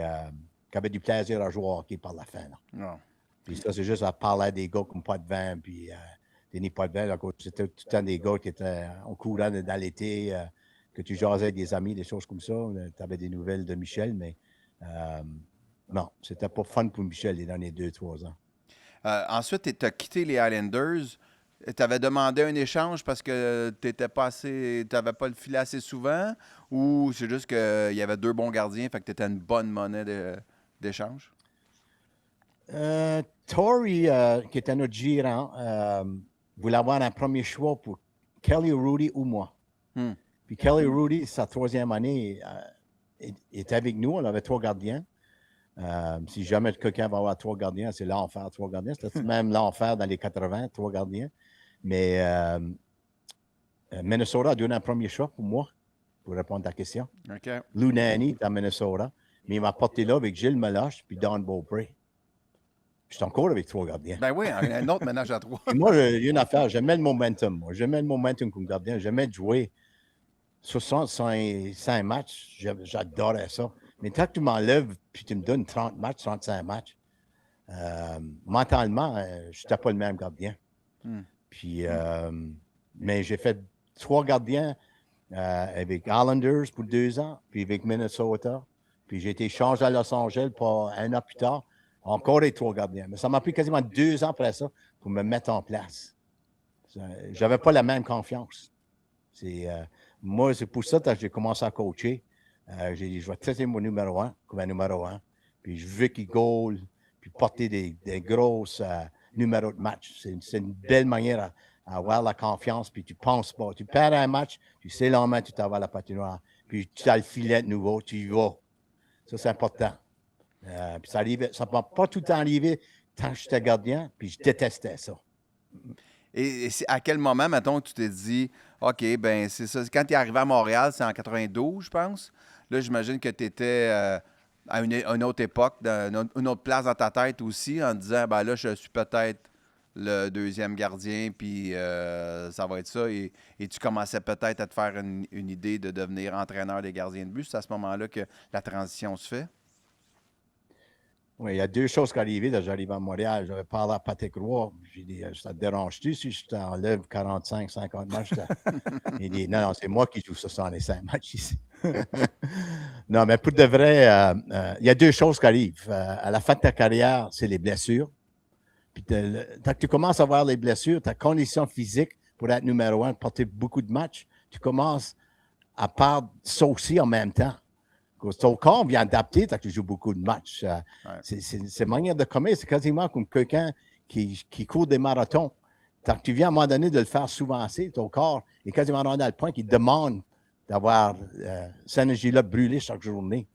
avait du plaisir à jouer au hockey par la fin. Là. Non. Puis ça, c'est juste à parler à des gars comme pas de vin, puis Denis Potvin. C'était tout le temps des gars qui étaient au courant dans l'été, que tu jasais avec des amis, des choses comme ça. Tu avais des nouvelles de Michel, mais non, c'était pas fun pour Michel les derniers 2-3 ans. Ensuite, tu as quitté les Islanders. Tu avais demandé un échange parce que tu n'avais pas le filet assez souvent, ou c'est juste qu'il y avait 2 bons gardiens, fait que tu étais une bonne monnaie d'échange? Torrey, qui était notre gérant, voulait avoir un premier choix pour Kelly Rudy ou moi. Puis Kelly Rudy, sa 3e année, était avec nous. On avait 3 gardiens. Si jamais quelqu'un va avoir 3 gardiens, c'est l'enfer, 3 gardiens. C'était même l'enfer dans les 80, 3 gardiens. Mais Minnesota a donné un premier choix pour moi, pour répondre à ta question. OK. Lou Nanny est à Minnesota, mais il m'a porté là avec Gilles Meloche puis Don Beaupré. Je suis encore avec 3 gardiens. Ben oui, un autre ménage à 3. Et moi, il y a une affaire, j'aimais le momentum. Moi. J'aimais le momentum comme gardien. J'aimais de jouer 65 matchs. J'adorais ça. Mais tant que tu m'enlèves puis tu me donnes 30 matchs, 35 matchs, mentalement, je n'étais pas le même gardien. Puis, mais j'ai fait 3 gardiens avec Islanders pour 2 ans, puis avec Minnesota. Puis j'ai été changé à Los Angeles pour 1 an plus tard. Encore les 3 gardiens. Mais ça m'a pris quasiment 2 ans après ça pour me mettre en place. Je n'avais pas la même confiance. Moi, c'est pour ça que j'ai commencé à coacher. J'ai dit, je vais traiter mon numéro 1 comme un numéro 1. Puis je veux qu'il goal, puis porter des grosses numéros de match. C'est une belle manière à avoir la confiance, puis tu ne penses pas. Tu perds un match, tu sais le lendemain, tu t'en vas à la patinoire, puis tu as le filet de nouveau, tu y vas. Ça, c'est important. Puis ça ne m'a pas tout le temps arrivé tant que j'étais gardien, puis je détestais ça. Et à quel moment, mettons, tu t'es dit, OK, ben c'est ça. Quand tu es arrivé à Montréal, c'est en 92, je pense. Là, j'imagine que tu étais à une autre époque, dans une autre place dans ta tête aussi, en te disant, ben là, je suis peut-être le 2e gardien, puis ça va être ça. Et tu commençais peut-être à te faire une idée de devenir entraîneur des gardiens de but. C'est à ce moment-là que la transition se fait? Oui, il y a 2 choses qui arrivaient. J'arrive à Montréal, j'avais parlé à Patrick Roy. J'ai dit, ça te dérange-tu si je t'enlève 45, 50 matchs? Il dit, non, c'est moi qui joue 65 matchs ici. Non, mais pour de vrai, il y a 2 choses qui arrivent. À la fin de ta carrière, c'est les blessures. Puis quand tu commences à avoir les blessures, ta condition physique pour être numéro 1, porter beaucoup de matchs, tu commences à perdre ça aussi en même temps. Ton corps vient adapter quand tu joues beaucoup de matchs. C'est une manière de commettre. C'est quasiment comme quelqu'un qui court des marathons. Quand tu viens à un moment donné de le faire souvent assez, ton corps est quasiment rendu à le point qu'il demande d'avoir cette énergie-là brûlée chaque journée.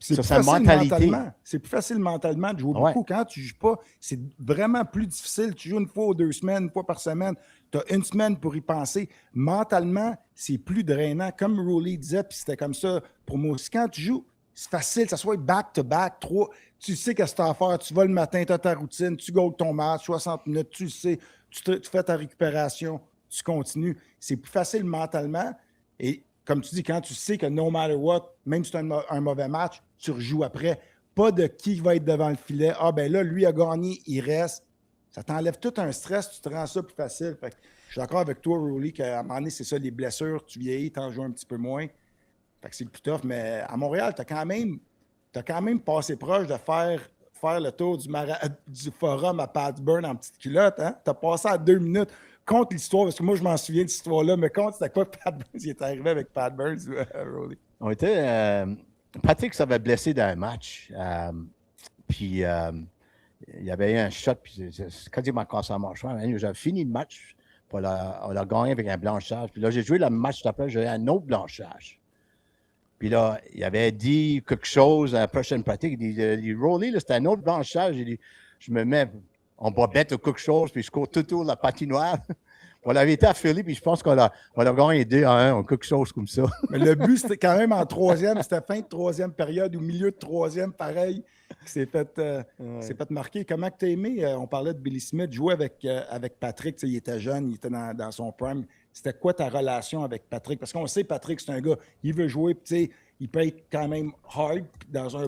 C'est plus facile mentalement de jouer beaucoup. Quand tu ne joues pas, c'est vraiment plus difficile. Tu joues 1 fois ou 2 semaines, 1 fois par semaine. Tu as 1 semaine pour y penser. Mentalement, c'est plus drainant. Comme Rowley disait, puis c'était comme ça pour moi aussi. Quand tu joues, c'est facile. Ça soit back-to-back, 3. Tu sais qu'est-ce que tu as à faire. Tu vas le matin, tu as ta routine, tu goals ton match, 60 minutes, tu sais. Tu fais ta récupération, tu continues. C'est plus facile mentalement. Et comme tu dis, quand tu sais que no matter what, même si tu as un mauvais match, tu rejoues après. Pas de qui va être devant le filet. Ah, ben là, lui a gagné, il reste. Ça t'enlève tout un stress, tu te rends ça plus facile. Fait que je suis d'accord avec toi, Rowley, qu'à un moment donné, c'est ça, les blessures, tu vieillis, tu en joues un petit peu moins. Fait que c'est plus tough. Mais à Montréal, tu as quand même passé proche de faire le tour du forum à Pat Burn en petite culotte. Hein? Tu as passé à 2 minutes. Conte l'histoire, parce que moi, je m'en souviens de cette histoire-là, mais conte, c'était quoi Pat Burns? Il est arrivé avec Pat Burns, Rowley. On était... Patrick s'avait blessé dans un match. Puis, il y avait eu un shot, puis c'est quasiment cassé en marchant. J'avais fini le match, puis on l'a gagné avec un blanchage. Puis là, j'ai joué le match d'après, j'ai eu un autre blanchage. Puis là, il avait dit quelque chose à la prochaine pratique. Il dit Rowley, c'était un autre blanchage. Il dit, je me mets en bobette ou quelque chose, puis je cours tout autour de la patinoire. On avait été à Philly, puis je pense qu'on a gagné 2-1 ou quelque chose comme ça. Mais le but, c'était quand même en 3e. C'était fin de 3e période ou milieu de 3e, pareil. C'est fait marquer. Comment tu as aimé? On parlait de Billy Smith, jouer avec Patrick. Il était jeune, il était dans son prime. C'était quoi ta relation avec Patrick? Parce qu'on sait, Patrick, c'est un gars, il veut jouer, puis il peut être quand même hard dans un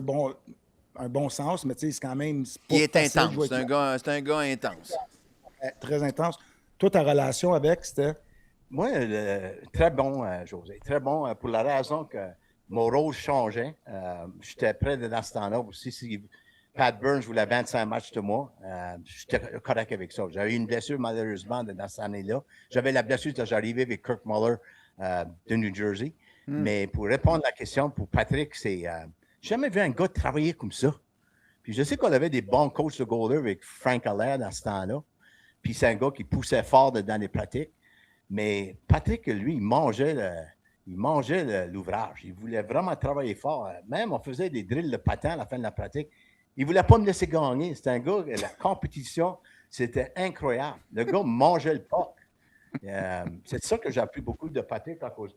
bon sens, mais c'est quand même... Il est intense. C'est un gars intense. Très intense. Toi, ta relation avec, c'était? Moi, très bon, José. Très bon pour la raison que mon rôle changeait. J'étais prêt dans ce temps-là aussi. Si Pat Burns voulait 25 matchs de moi, j'étais correct avec ça. J'avais eu une blessure, malheureusement, dans cette année-là. J'avais la blessure quand j'arrivais avec Kirk Muller de New Jersey. Mais pour répondre à la question, pour Patrick, c'est... j'ai jamais vu un gars travailler comme ça. Puis je sais qu'on avait des bons coachs de goaler avec Frank Allaire dans ce temps-là. Puis c'est un gars qui poussait fort dans les pratiques. Mais Patrick, lui, il mangeait il mangeait l'ouvrage. Il voulait vraiment travailler fort. Même, on faisait des drills de patin à la fin de la pratique. Il ne voulait pas me laisser gagner. C'était un gars, la compétition, c'était incroyable. Le gars mangeait le porc. C'est ça que j'ai appris beaucoup de Patrick à cause.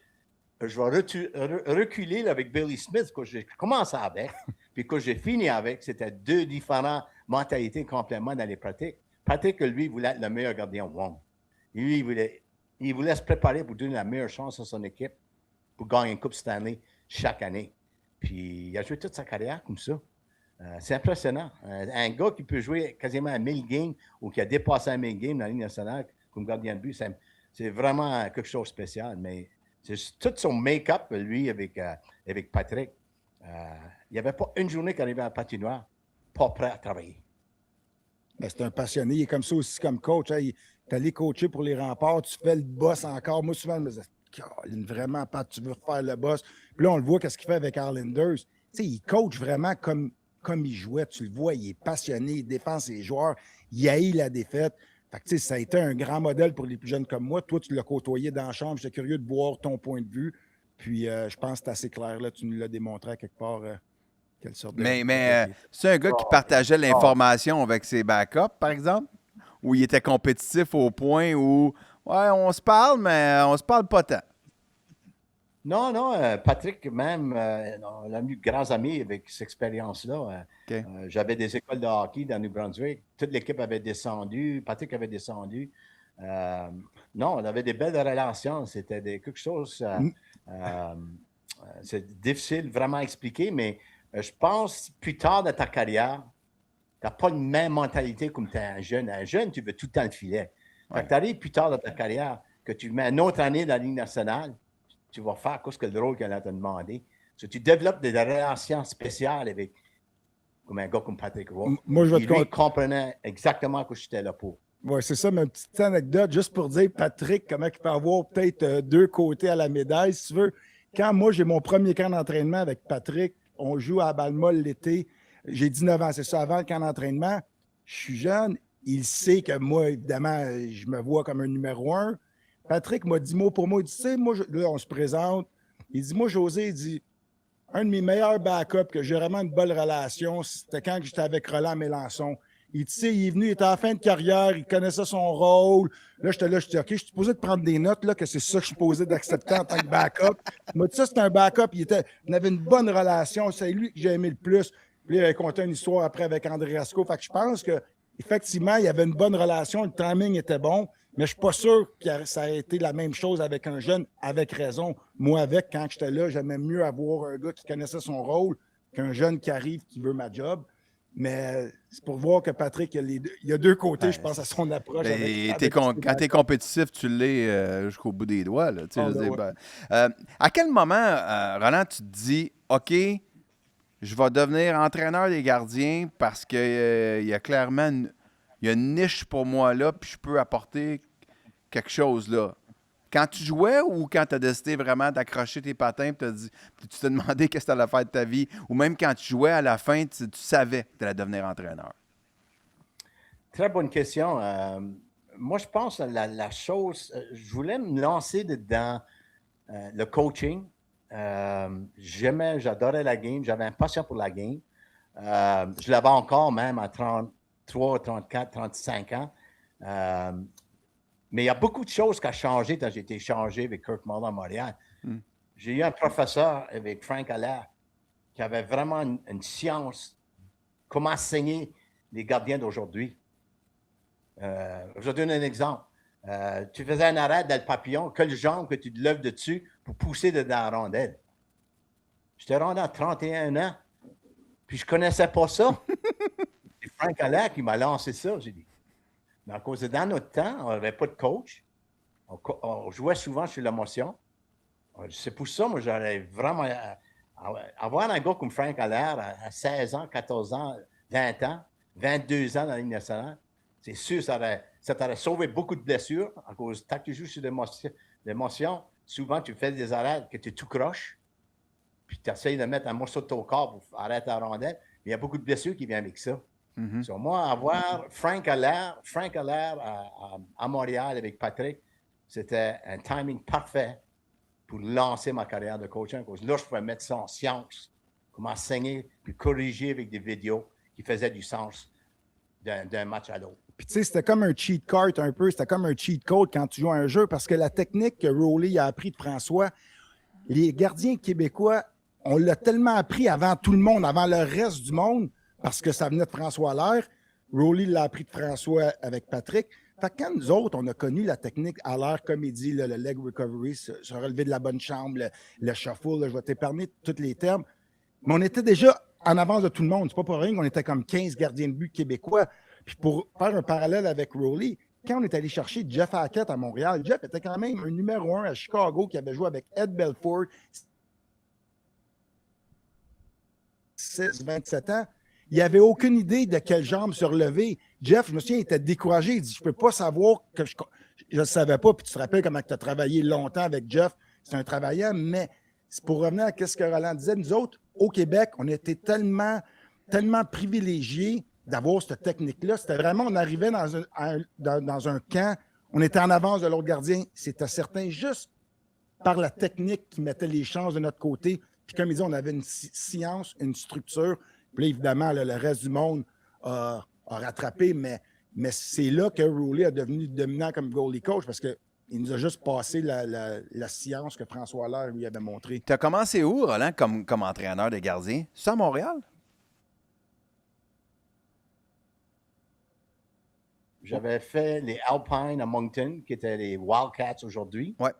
Je vais reculer là, avec Billy Smith, que j'ai commencé avec, puis que j'ai fini avec. C'était deux différentes mentalités complètement dans les pratiques. Patrick, lui, voulait être le meilleur gardien au monde. Lui, il voulait se préparer pour donner la meilleure chance à son équipe pour gagner une Coupe Stanley chaque année. Puis il a joué toute sa carrière comme ça. C'est impressionnant. Un gars qui peut jouer quasiment à 1000 games ou qui a dépassé 1000 games dans la Ligue nationale comme gardien de but, c'est vraiment quelque chose de spécial. Mais c'est tout son make-up, lui, avec Patrick. Il n'y avait pas une journée qu'il arrivait à la patinoire pas prêt à travailler. Ben, c'est un passionné. Il est comme ça aussi comme coach. Hein. Tu es allé coacher pour les Remparts, tu fais le boss encore. Moi, souvent, je me disais, vraiment, Pat, tu veux refaire le boss. Puis là, on le voit, qu'est-ce qu'il fait avec Islanders. Tu sais, il coach vraiment comme il jouait. Tu le vois, il est passionné, il défend ses joueurs, il haït la défaite. Fait que, tu sais, ça a été un grand modèle pour les plus jeunes comme moi. Toi, tu l'as côtoyé dans la chambre. J'étais curieux de voir ton point de vue. Puis, je pense que c'est assez clair. Là, tu nous l'as démontré à quelque part. Quelle sorte Mais c'est un gars qui partageait l'information avec ses backups, par exemple? Ou il était compétitif au point où, ouais, on se parle, mais on se parle pas tant? Non, Patrick, même, on a eu grands amis avec cette expérience-là. OK. J'avais des écoles de hockey dans New Brunswick. Toute l'équipe avait descendu. Patrick avait descendu. Non, on avait des belles relations. C'était quelque chose. C'est difficile vraiment à expliquer, mais je pense, plus tard dans ta carrière, tu n'as pas la même mentalité comme tu es un jeune. Un jeune, tu veux tout le temps le filet. Quand Ouais. tu arrives plus tard dans ta carrière, que tu mets une autre année dans la Ligue nationale, tu vas faire ce que le rôle qu'elle a demandé. So, tu développes des relations spéciales avec comme un gars comme Patrick Roy. Moi, je vais Lui comprenait exactement que j'étais là pour. Oui, c'est ça, ma petite anecdote, juste pour dire, Patrick, comment il peut avoir peut-être deux côtés à la médaille, si tu veux. Quand moi, j'ai mon premier camp d'entraînement avec Patrick, on joue à Balmol l'été. J'ai 19 ans, c'est ça, avant le camp d'entraînement. Je suis jeune. Il sait que moi, évidemment, je me vois comme un numéro un. Patrick m'a dit mot pour mot. Il dit, tu sais, moi, là, on se présente. Il dit, moi, José, il dit, un de mes meilleurs backups, que j'ai vraiment une bonne relation, c'était quand j'étais avec Roland Mélenchon. Il, il est venu, il était à la fin de carrière, il connaissait son rôle. Là, je dis, OK, je suis supposé de prendre des notes, là, que c'est ça que je suis supposé d'accepter en tant que backup. Il m'a dit, ça, c'est un backup. On avait une bonne relation. C'est lui que j'ai aimé le plus. Puis, il avait conté une histoire après avec André Rasco. Fait que je pense qu'effectivement, il y avait une bonne relation. Le timing était bon. Mais je ne suis pas sûr que ça a été la même chose avec un jeune, avec raison. Moi, quand j'étais là, j'aimais mieux avoir un gars qui connaissait son rôle qu'un jeune qui arrive, qui veut ma job. Mais c'est pour voir que Patrick, il y a deux côtés, je pense, à son approche. Quand tu es compétitif, tu l'es jusqu'au bout des doigts. Là, à quel moment, Roland, tu te dis, OK, je vais devenir entraîneur des gardiens parce qu'il y a clairement il y a une niche pour moi là, puis je peux apporter quelque chose là. Quand tu jouais ou quand tu as décidé vraiment d'accrocher tes patins et tu t'es demandé qu'est-ce que tu allais faire de ta vie, ou même quand tu jouais à la fin, tu savais que tu allais devenir entraîneur? Très bonne question. Moi, je pense que la chose, je voulais me lancer dedans le coaching. J'adorais la game, j'avais une passion pour la game. Je l'avais encore même à 33, 34, 35 ans. Mais il y a beaucoup de choses qui ont changé quand j'ai été échangé avec Kirk Muller à Montréal. J'ai eu un professeur avec Frank Allaire qui avait vraiment une science, comment enseigner les gardiens d'aujourd'hui. Je vais donner un exemple. Tu faisais un arrêt dans le papillon, quelle jambe que tu te lèves dessus pour pousser dedans la rondelle. J'étais rendu à 31 ans, puis je ne connaissais pas ça. C'est Frank Allaire qui m'a lancé ça, j'ai dit. Mais à cause de dans notre temps, on n'avait pas de coach. On jouait souvent sur l'émotion. C'est pour ça, moi, j'aurais vraiment... avoir un gars comme Frank Allaire à 16 ans, 14 ans, 20 ans, 22 ans dans la Ligue nationale, c'est sûr ça t'aurait sauvé beaucoup de blessures à cause tant que tu joues sur l'émotion, souvent tu fais des arrêts que tu tout croches, puis tu essayes de mettre un morceau de ton corps pour arrêter la rondelle. Mais il y a beaucoup de blessures qui viennent avec ça. So, moi, avoir Frank Allaire à Montréal avec Patrick, c'était un timing parfait pour lancer ma carrière de coach. Là, je pouvais mettre ça en science, comment enseigner, puis corriger avec des vidéos qui faisaient du sens d'un match à l'autre. Puis, tu sais, c'était comme un cheat card un peu. C'était comme un cheat code quand tu joues à un jeu parce que la technique que Rowley a appris de François, les gardiens québécois, on l'a tellement appris avant tout le monde, avant le reste du monde, parce que ça venait de François Allaire. Rowley l'a appris de François avec Patrick. Fait que quand nous autres, on a connu la technique à l'air, comme il dit, le leg recovery, se relever de la bonne chambre, le shuffle, là, je vais t'épargner tous les termes. Mais on était déjà en avance de tout le monde. C'est pas pour rien qu'on était comme 15 gardiens de but québécois. Puis pour faire un parallèle avec Rowley, quand on est allé chercher Jeff Hackett à Montréal, Jeff était quand même un numéro 1 à Chicago qui avait joué avec Ed Belfour, 27 ans. Il n'avait aucune idée de quelle jambe se relever. Jeff, je me souviens, il était découragé. Il dit, je ne peux pas savoir que je ne savais pas. Puis tu te rappelles comment tu as travaillé longtemps avec Jeff. C'est un travaillant, mais c'est pour revenir à ce que Roland disait. Nous autres, au Québec, on était tellement privilégiés d'avoir cette technique-là. C'était vraiment, on arrivait dans un camp, on était en avance de l'autre gardien. C'était certain, juste par la technique qui mettait les chances de notre côté. Puis comme il dit, on avait une science, une structure. Puis là, évidemment, le reste du monde a rattrapé, mais c'est là que Rowley est devenu dominant comme goalie coach parce qu'il nous a juste passé la science que François Allaire lui avait montrée. Tu as commencé où, Roland, comme entraîneur de gardien? C'est à Montréal? J'avais fait les Alpines à Moncton, qui étaient les Wildcats aujourd'hui. Ouais.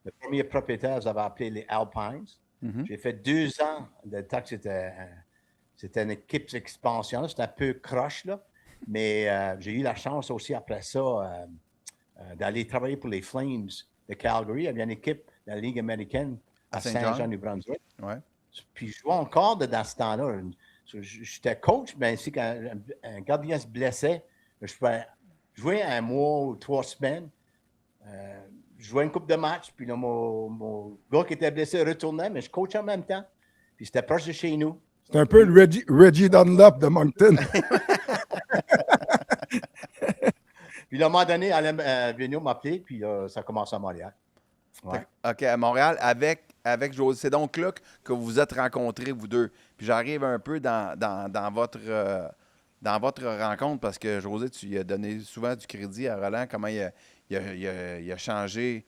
Le premier propriétaire, j'avais appelé les Alpines. Mm-hmm. J'ai fait 2 ans de temps que c'était une équipe d'expansion. C'était un peu croche, là. Mais j'ai eu la chance aussi, après ça, d'aller travailler pour les Flames de Calgary. Il y avait une équipe de la Ligue américaine à Saint-Jean-du-Brunswick. Ouais. Puis je jouais encore dans ce temps-là. J'étais coach, mais si quand un gardien se blessait, je pouvais jouer 1 mois ou 3 semaines. Je jouais une coupe de match, puis là, mon gars qui était blessé retournait, mais je coachais en même temps. Puis c'était proche de chez nous. C'est un peu le Reggie Dunlop de Moncton. Puis à un moment donné, Alain Vigneault m'a appelé, puis ça a commencé à Montréal. Ouais. OK, à Montréal, avec José. C'est donc là que vous vous êtes rencontrés, vous deux. Puis j'arrive un peu dans votre rencontre, parce que José, tu lui as donné souvent du crédit à Roland, comment il a changé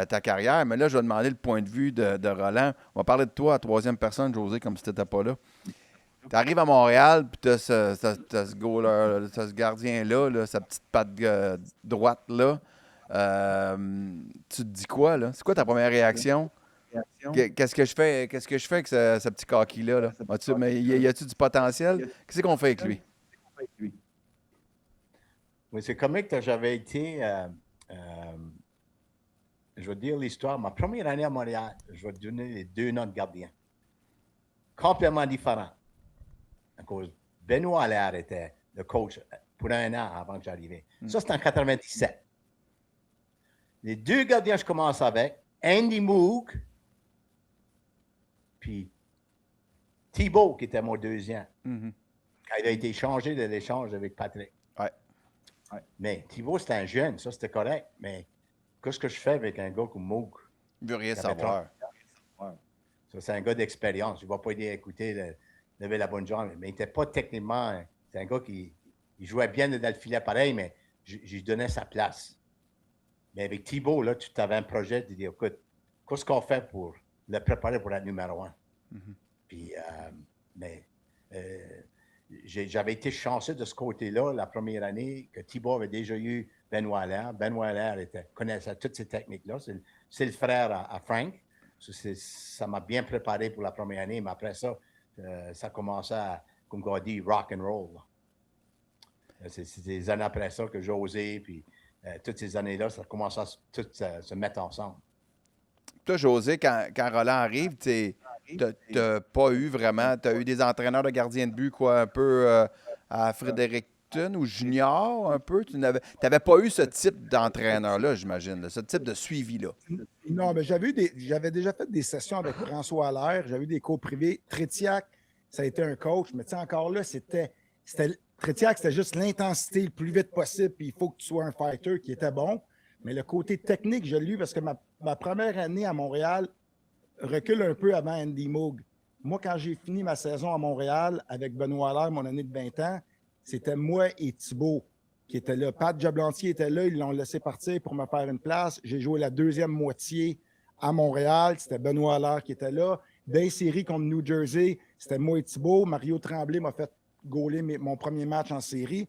ta carrière. Mais là, je vais demander le point de vue de Roland. On va parler de toi à 3e personne, José, comme si tu n'étais pas là. Tu arrives à Montréal, puis tu as ce gardien-là, là, sa petite patte droite-là. Tu te dis quoi, là? C'est quoi ta première réaction? Qu'est-ce que je fais avec ce petit coquille-là? Là? Mais y a-tu du potentiel? Qu'est-ce qu'on fait avec lui? Oui, c'est comme que j'avais été, je vais te dire l'histoire. Ma première année à Montréal, je vais te donner les 2 noms de gardiens. Complètement différents. À cause Benoît Allaire était le coach pour 1 an avant que j'arrivais. Ça, c'était en 97. Les 2 gardiens que je commence avec, Andy Moog, puis Thibault, qui était mon 2e. Mm-hmm. Quand il a été changé de l'échange avec Patrick. Ouais. Mais Thibault, c'était un jeune, ça, c'était correct. Mais qu'est-ce que je fais avec un gars comme Moog? Il veut rien savoir. Ça, c'est un gars d'expérience. Je ne vais pas dire, écoutez, lever la bonne jambe. Mais il n'était pas techniquement... C'est un gars qui jouait bien dans le filet pareil, mais je lui donnais sa place. Mais avec Thibault, là, tu avais un projet de dire, écoute, qu'est-ce qu'on fait pour le préparer pour être numéro 1? Mm-hmm. Puis, j'avais été chanceux de ce côté-là la première année que Thibault avait déjà eu Benoît Allaire. Benoît Allaire connaissait toutes ces techniques-là. C'est le frère à Frank. Ça m'a bien préparé pour la première année, mais après ça, ça commençait à, comme on dit, rock and roll. C'est des années après ça que j'ai osé, puis toutes ces années-là, ça commence à se mettre ensemble. Toi, José, quand Roland arrive, tu n'as pas eu vraiment... Tu as eu des entraîneurs de gardiens de but, quoi, un peu à Fredericton ou junior, un peu. Tu n'avais pas eu ce type d'entraîneur-là, j'imagine, ce type de suivi-là. Non, mais j'avais déjà fait des sessions avec François Allaire. J'avais eu des cours privés. Trétiac, ça a été un coach, mais tu sais, encore là, Trétiac, c'était juste l'intensité le plus vite possible, puis il faut que tu sois un fighter qui était bon. Mais le côté technique, je l'ai eu parce que ma première année à Montréal recule un peu avant Andy Moog. Moi, quand j'ai fini ma saison à Montréal avec Benoît Allaire, mon année de 20 ans, c'était moi et Thibault qui étaient là. Pat Jablantier était là, ils l'ont laissé partir pour me faire une place. J'ai joué la deuxième moitié à Montréal, c'était Benoît Allaire qui était là. Dans les séries contre New Jersey, c'était moi et Thibault. Mario Tremblay m'a fait gauler mon premier match en série.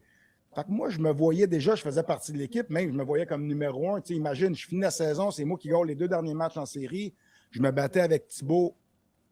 Fait que moi, je me voyais déjà, je faisais partie de l'équipe, même je me voyais comme numéro 1. Tu sais, imagine, je finis la saison, c'est moi qui gagne les 2 derniers matchs en série. Je me battais avec Thibault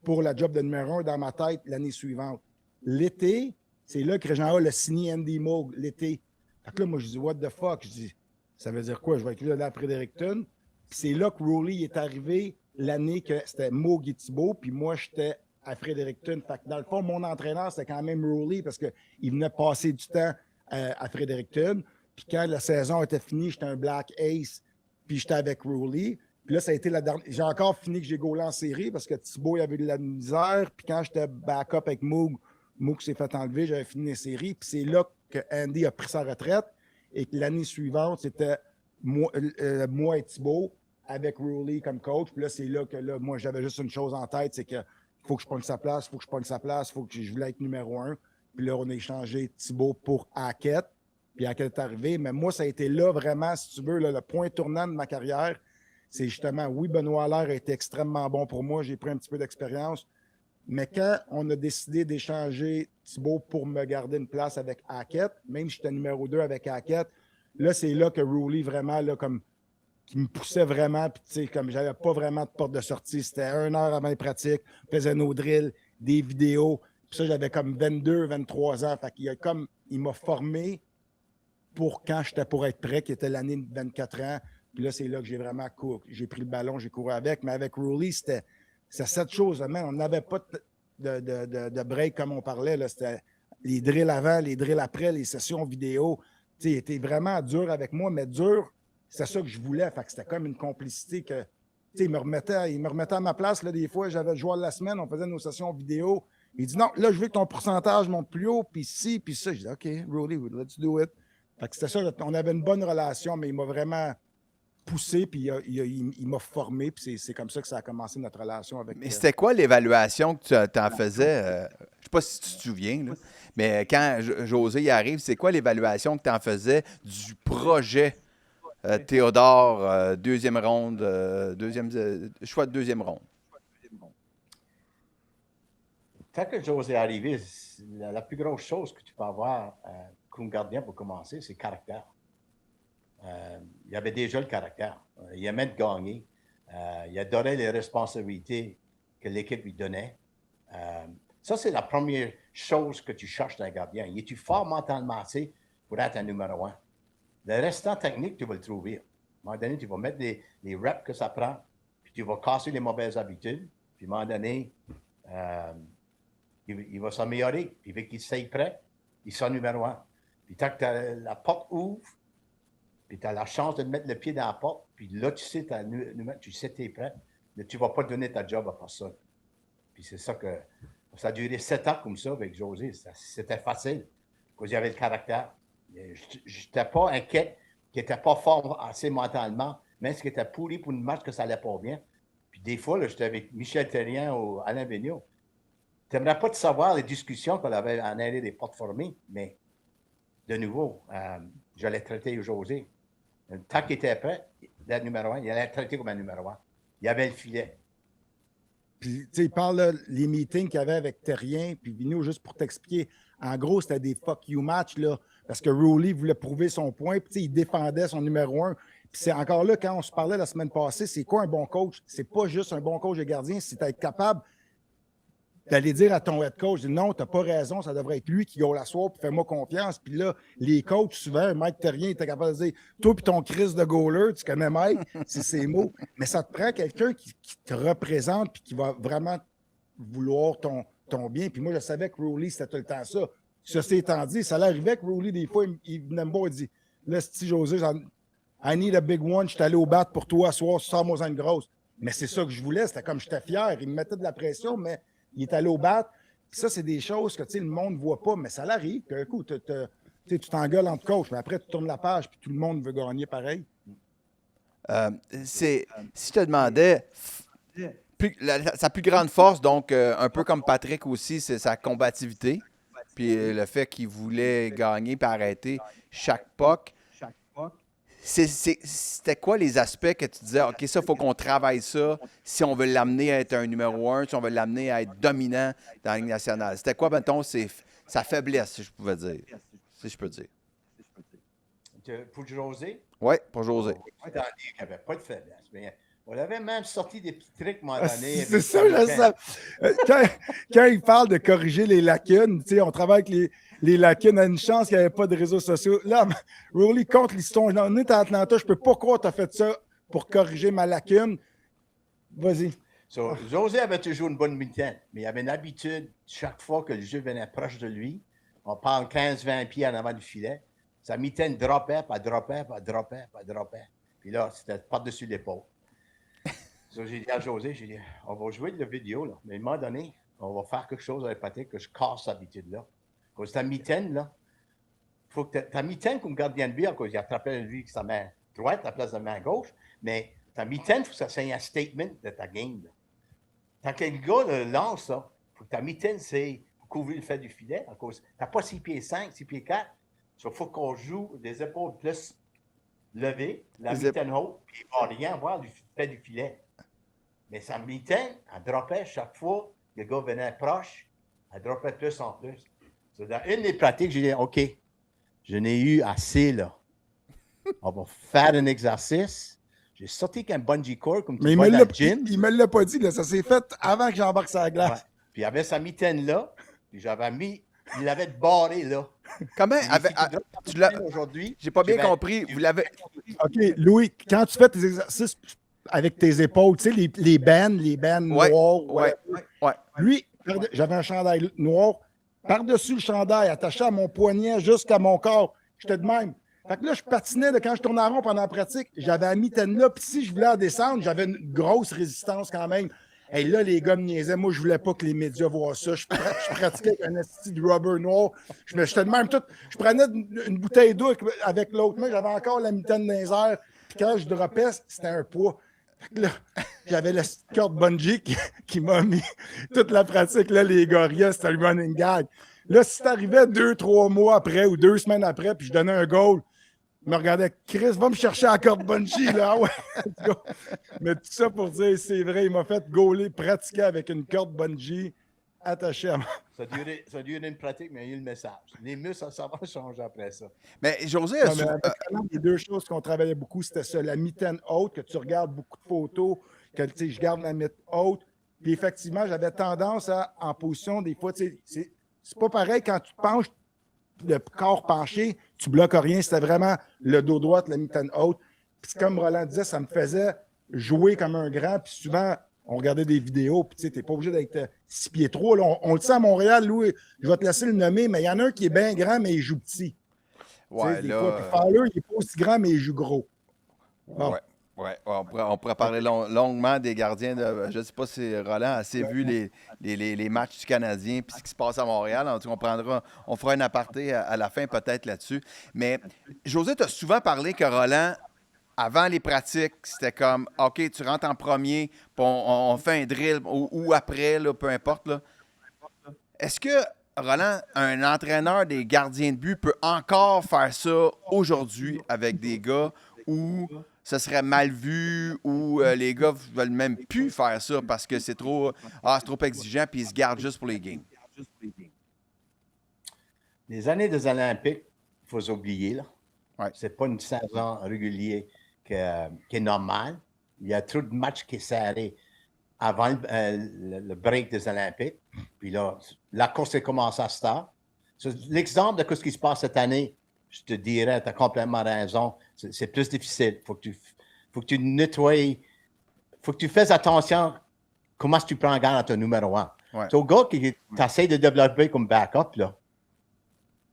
pour la job de numéro 1 dans ma tête l'année suivante. L'été, c'est là que Régent Hall a signé Andy Moog, l'été. Fait que là, moi, je dis, what the fuck? Je dis, ça veut dire quoi? Je vais être là à Fredericton. Puis c'est là que Rowley est arrivé l'année que c'était Moog et Thibault, puis moi, j'étais à Fredericton. Fait que dans le fond, mon entraîneur, c'était quand même Rowley parce qu'il venait passer du temps à Fredericton. Puis quand la saison était finie, j'étais un Black Ace, puis j'étais avec Rowley. Puis là, ça a été la dernière. J'ai encore fini que j'ai gaulé en série parce que Thibault il avait de la misère. Puis quand j'étais back-up avec Moog s'est fait enlever, j'avais fini les séries. Puis c'est là que Andy a pris sa retraite et que l'année suivante, c'était moi et Thibault avec Rowley comme coach. Puis là, c'est là que moi, j'avais juste une chose en tête, c'est que faut que je prenne sa place, faut que je voulais être numéro 1. Puis là, on a échangé Thibault pour Hackett. Puis Hackett est arrivé. Mais moi, ça a été là vraiment, si tu veux, là, le point tournant de ma carrière. C'est justement, oui, Benoît Allaire a été extrêmement bon pour moi. J'ai pris un petit peu d'expérience. Mais quand on a décidé d'échanger Thibault pour me garder une place avec Hackett, même si j'étais numéro 2 avec Hackett, là, c'est là que Rowley vraiment, là, comme, qui me poussait vraiment. Puis, tu sais, comme j'avais pas vraiment de porte de sortie. C'était 1 heure avant les pratiques. On faisait nos drills, des vidéos. Puis ça, j'avais comme 22, 23 ans. Fait qu'il il m'a formé pour quand j'étais pour être prêt, qui était l'année de 24 ans. Puis là, c'est là que j'ai vraiment j'ai pris le ballon, j'ai couru avec. Mais avec Rowley, c'était cette chose. Même, on n'avait pas de break comme on parlait. Là. C'était les drills avant, les drills après, les sessions vidéo. Tu sais, il était vraiment dur avec moi, mais dur, c'est ça que je voulais. Fait que c'était comme une complicité que. Tu sais, il me remettait à ma place. Là, des fois, j'avais le joueur de la semaine, on faisait nos sessions vidéo. Il dit non, là, je veux que ton pourcentage monte plus haut, puis ci, puis ça. Je dis OK, Rowley, let's do it. Fait que c'était ça, on avait une bonne relation, mais il m'a vraiment poussé, puis il m'a formé, puis c'est comme ça que ça a commencé notre relation avec. Mais c'était quoi l'évaluation que tu en faisais? Je ne sais pas si tu te souviens, là, mais quand José y arrive, c'est quoi l'évaluation que tu en faisais du projet Théodore, deuxième ronde, choix de deuxième ronde? Quand que José est arrivé, la plus grosse chose que tu peux avoir comme gardien pour commencer, c'est le caractère. Il avait déjà le caractère. Il aimait de gagner. Il adorait les responsabilités que l'équipe lui donnait. Ça, c'est la première chose que tu cherches d'un gardien. Es-tu fort mentalement assez pour être un numéro 1? Le restant technique, tu vas le trouver. À un moment donné, tu vas mettre les reps que ça prend, puis tu vas casser les mauvaises habitudes. Puis à un moment donné, il va s'améliorer. Puis vu qu'il s'est prêt, il sera numéro 1. Puis tant que la porte ouvre, puis tu as la chance de mettre le pied dans la porte, puis là, tu sais que tu es prêt, mais tu ne vas pas donner ta job à personne. Puis c'est ça que... Ça a duré 7 ans comme ça avec José. C'était facile, parce qu'il y avait le caractère. Je n'étais pas inquiet, qu'il n'était pas fort assez mentalement, même ce qui était pourri pour une match que ça n'allait pas bien. Puis des fois, j'étais avec Michel Therrien ou Alain Vigneault. Tu n'aimerais pas te savoir les discussions qu'on avait en allée des portes formées, mais de nouveau, je l'ai traité José. Tant qu'il était prêt, d'être numéro 1, il allait être traité comme un numéro 1. Il avait le filet. Puis, tu sais, il parle là, les meetings qu'il y avait avec Terrien, puis Vigneault, juste pour t'expliquer, en gros, c'était des fuck you match, là, parce que Rowley voulait prouver son point, puis tu sais, il défendait son numéro 1. Puis c'est encore là, quand on se parlait la semaine passée, c'est quoi un bon coach? C'est pas juste un bon coach de gardien, c'est être capable d'aller dire à ton head coach, non, t'as pas raison, ça devrait être lui qui gagne la soirée, puis fais-moi confiance. Puis là, les coachs, souvent, Mike Terrien était capable de dire, toi puis ton Chris de goaler, tu connais Mike, c'est ses mots. Mais ça te prend quelqu'un qui te représente puis qui va vraiment vouloir ton bien. Puis moi, je savais que Rowley, c'était tout le temps ça. Ceci étant dit, ça l'arrivait que Rowley, des fois, il venait me voir, il dit, là, si José, I need a big one, je suis allé au bat pour toi, ce soir, sors-moi une grosse. Mais c'est ça que je voulais, c'était comme j'étais fier. Il me mettait de la pression, mais il est allé au bat. Puis ça, c'est des choses que le monde ne voit pas, mais ça l'arrive. D'un coup, tu t'engueules entre coachs, mais après, tu tournes la page, puis tout le monde veut gagner pareil. Si je te demandais, sa plus grande force, donc un peu comme Patrick aussi, c'est sa combativité. Puis le fait qu'il voulait gagner et arrêter chaque puck. C'était quoi les aspects que tu disais, OK, ça, il faut qu'on travaille ça si on veut l'amener à être un numéro 1, si on veut l'amener à être dominant dans la Ligue nationale? C'était quoi, mettons, sa faiblesse, si je pouvais dire? Si je peux dire. Pour José? Oui, pour José. Il n'y avait pas de faiblesse. Mais on avait même sorti des petits trucs à un moment donné. C'est ça, je sais. Quand il parle de corriger les lacunes, on travaille avec les lacunes. À une chance qu'il n'y avait pas de réseaux sociaux. Là, Rolly compte l'histoire. On est à Atlanta, je ne peux pas croire que tu as fait ça pour corriger ma lacune. Vas-y. José avait toujours une bonne mitaine, mais il avait une habitude, chaque fois que le jeu venait proche de lui, on parle 15-20 pieds en avant du filet, sa mitaine droppait, pas droppait, pas droppait, pas droppait. Puis là, c'était par-dessus l'épaule. J'ai dit à José, on va jouer de la vidéo, là, mais à un moment donné, on va faire quelque chose avec Patrick que je casse cette habitude-là. Parce que ta mitaine, là, il faut que ta mitaine comme gardien de but, à cause il attrapait lui avec sa main droite à la place de la main gauche, mais ta mitaine, il faut que ça soit un statement de ta game. Là. Tant que le gars lance ça, il faut que ta mitaine, c'est couvrir le fait du filet, à cause tu n'as pas 6 pieds 5, 6 pieds 4. Il faut qu'on joue des épaules plus levées, la mitaine haute, puis il ne va rien voir du fait du filet. Mais sa mitaine, elle droppait chaque fois que le gars venait proche, elle droppait plus en plus. Dans une des pratiques, j'ai dit, OK, je n'ai eu assez, là. On va faire un exercice. J'ai sorti avec un bungee cord, comme tu vois dans le gym. Il ne me l'a pas dit, là. Ça s'est fait avant que j'embarque sur la glace. Ouais. Puis il avait sa mitaine là, puis il l'avait barré là. Comment? Aujourd'hui, j'ai pas bien compris. Vous l'avez. OK, Louis, quand tu fais tes exercices avec tes épaules, tu sais, les bands noirs. Ouais. Lui, j'avais un chandail noir. Par-dessus le chandail, attaché à mon poignet jusqu'à mon corps. J'étais de même. Fait que là, je patinais quand je tournais en rond pendant la pratique. J'avais la mitaine là. Puis si je voulais en descendre, j'avais une grosse résistance quand même. Et là, les gars me niaisaient. Moi, je voulais pas que les médias voient ça. Je pratiquais avec un esti de rubber noir. J'étais de même tout. Je prenais une bouteille d'eau avec l'autre main. J'avais encore la mitaine dans les airs. Puis quand je droppais, c'était un poids. Là, j'avais la corde bungee qui m'a mis toute la pratique. Là, les gorillas, c'était le running gag. Là, si t'arrivais 2-3 mois après ou 2 semaines après, puis je donnais un goal, je me regardais, Chris, va me chercher la corde bungee, là. Ah ouais, mais tout ça pour dire, c'est vrai, il m'a fait goaler, pratiquer avec une corde bungee attachée à moi. Ça a duré une pratique, mais il y a eu le message. Les muscles, ça va changer après ça. Mais José, les deux choses qu'on travaillait beaucoup, c'était ça, la mitaine haute, que tu regardes beaucoup de photos, que je garde la mitaine haute. Puis effectivement, j'avais tendance à, en position, des fois, c'est pas pareil quand tu te penches, le corps penché, tu bloques rien. C'était vraiment le dos droit, la mitaine haute. Puis comme Roland disait, ça me faisait jouer comme un grand. Puis souvent, on regardait des vidéos, puis tu n'es pas obligé d'être 6 pieds 3. Là, on le sait à Montréal, Louis, je vais te laisser le nommer, mais il y en a un qui est bien grand, mais il joue petit. Ouais, là... Fowler, il n'est pas aussi grand, mais il joue gros. Bon. Ouais. On pourrait parler longuement des gardiens. Je ne sais pas si Roland a assez vu les matchs du Canadien puis ce qui se passe à Montréal. En tout cas, on fera un aparté à la fin peut-être là-dessus. Mais José, tu as souvent parlé que Roland, avant les pratiques, c'était comme OK, tu rentres en premier, puis on fait un drill ou après, là, peu importe. Là. Est-ce que Roland, un entraîneur des gardiens de but, peut encore faire ça aujourd'hui avec des gars où ce serait mal vu ou les gars ne veulent même plus faire ça parce que c'est trop exigeant puis ils se gardent juste pour les games? Les années des Olympiques, il faut oublier, là. Ouais. C'est pas une saison régulière qui est normale. Il y a trop de matchs qui sont serrés avant le break des Olympiques. Puis là, la course a commencé à se start. L'exemple de ce qui se passe cette année, je te dirais, tu as complètement raison. C'est plus difficile. Il faut que tu nettoies. Il faut que tu fasses attention comment tu prends garde à ton numéro 1. Ouais. C'est au gars qui t'essaie de développer comme backup, là.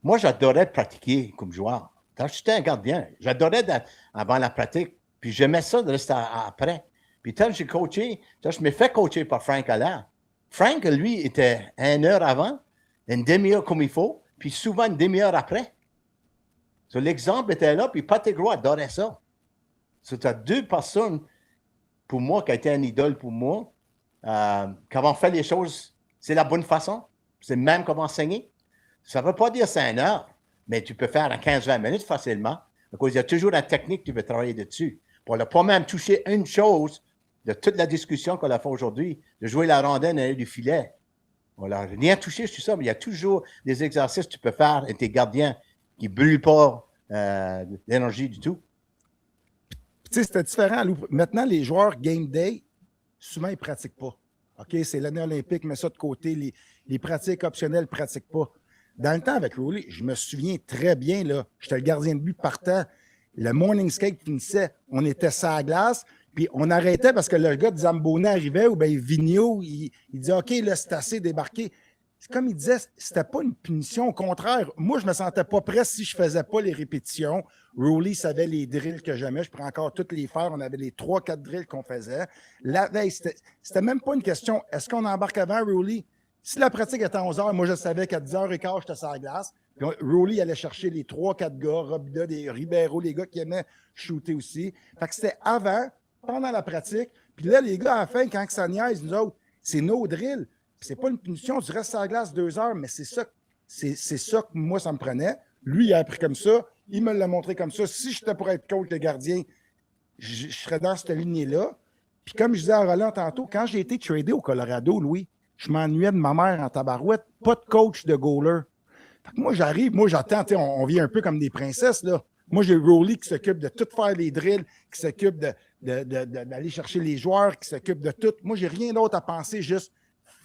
Moi, j'adorais pratiquer comme joueur. Quand j'étais un gardien, j'adorais avant la pratique. Puis j'aimais ça de rester après. Puis quand j'ai coaché, je me fais coacher par Frank Allaire. Frank, lui, était 1 heure avant, une demi-heure comme il faut, puis souvent une demi-heure après. L'exemple était là, puis Patrick Roy adorait ça. Tu as deux personnes, pour moi, qui ont été un idole pour moi, qui ont fait les choses, c'est la bonne façon. C'est même comme enseigner. Ça ne veut pas dire 5 heures, mais tu peux faire en 15-20 minutes facilement. Parce qu'il y a toujours une technique que tu veux travailler dessus. Pour ne pas même toucher une chose de toute la discussion qu'on a fait aujourd'hui, de jouer la rondelle et du filet. On n'a rien touché sur ça, mais il y a toujours des exercices que tu peux faire avec tes gardiens qui ne brûlent pas l'énergie du tout. Tu sais, c'était différent. Lou. Maintenant, les joueurs Game Day, souvent, ils ne pratiquent pas. OK, c'est l'année olympique, mets ça de côté. Les pratiques optionnelles ne pratiquent pas. Dans le temps, avec Rowley, je me souviens très bien, là, j'étais le gardien de but partant. Le morning skate finissait, on était sur la glace, puis on arrêtait parce que le gars de Zamboni arrivait, ou bien Vigneault, il disait « OK, là, c'est assez débarqué ». C'est comme il disait, c'était pas une punition. Au contraire, moi, je me sentais pas prêt si je faisais pas les répétitions. Rowley savait les drills que j'aimais. Je pourrais encore toutes les faire. On avait les 3-4 drills qu'on faisait. La veille, c'était même pas une question. Est-ce qu'on embarque avant Rowley? Si la pratique était à 11 h, moi, je savais qu'à 10h15, j'étais sur la glace. Puis Rowley allait chercher les 3-4 gars, Robida, des Ribeiro, les gars qui aimaient shooter aussi. Fait que c'était avant, pendant la pratique. Puis là, les gars, à la fin, quand ça niaise, nous autres, c'est nos drills. C'est pas une punition, tu restes sur la glace 2 heures, mais c'est ça que moi, ça me prenait. Lui, il a appris comme ça. Il me l'a montré comme ça. Si j'étais pour être coach de gardien, je serais dans cette lignée-là. Puis comme je disais à Roland tantôt, quand j'ai été tradé au Colorado, Louis, je m'ennuyais de ma mère en tabarouette. Pas de coach de goaler. Fait que moi, j'arrive, moi, j'attends, on vient un peu comme des princesses, là. Moi, j'ai Rowley qui s'occupe de tout faire les drills, qui s'occupe d'aller chercher les joueurs, qui s'occupe de tout. Moi, j'ai rien d'autre à penser, juste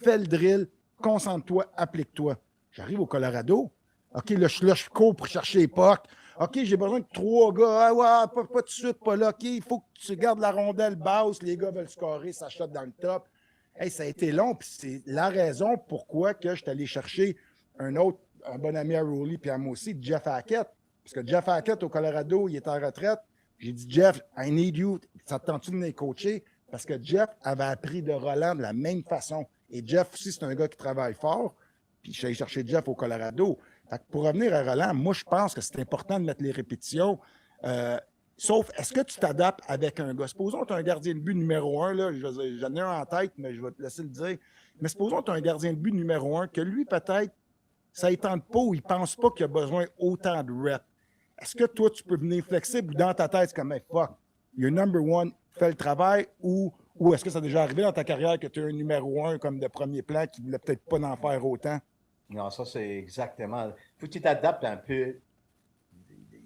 fais le drill, concentre-toi, applique-toi. J'arrive au Colorado. OK, là, je cours pour chercher les pucks. OK, j'ai besoin de 3 gars. Ah ouais, pas tout de suite, pas là. OK, il faut que tu gardes la rondelle basse. Les gars veulent scorer, ça shot dans le top. Hey, ça a été long, puis c'est la raison pourquoi que je suis allé chercher un bon ami à Rowley, puis à moi aussi, Jeff Hackett. Parce que Jeff Hackett, au Colorado, il est en retraite. J'ai dit, Jeff, I need you. Ça te tente-tu de venir coacher? Parce que Jeff avait appris de Roland de la même façon. Et Jeff aussi, c'est un gars qui travaille fort. Puis je suis allé chercher Jeff au Colorado. Fait que pour revenir à Roland, moi, je pense que c'est important de mettre les répétitions. Sauf, est-ce que tu t'adaptes avec un gars? Supposons que tu as un gardien de but numéro 1, là, j'en ai un en tête, mais je vais te laisser le dire. Mais supposons que tu as un gardien de but numéro 1, que lui, peut-être, ça ne tente pas ou il ne pense pas qu'il a besoin autant de reps. Est-ce que toi, tu peux venir flexible ou dans ta tête, c'est comme, hey, fuck, you're number one, fais le travail, ou est-ce que ça a déjà arrivé dans ta carrière que tu es un numéro 1 comme de premier plan qui ne voulait peut-être pas en faire autant? Non, ça, c'est exactement. Il faut que tu t'adaptes un peu.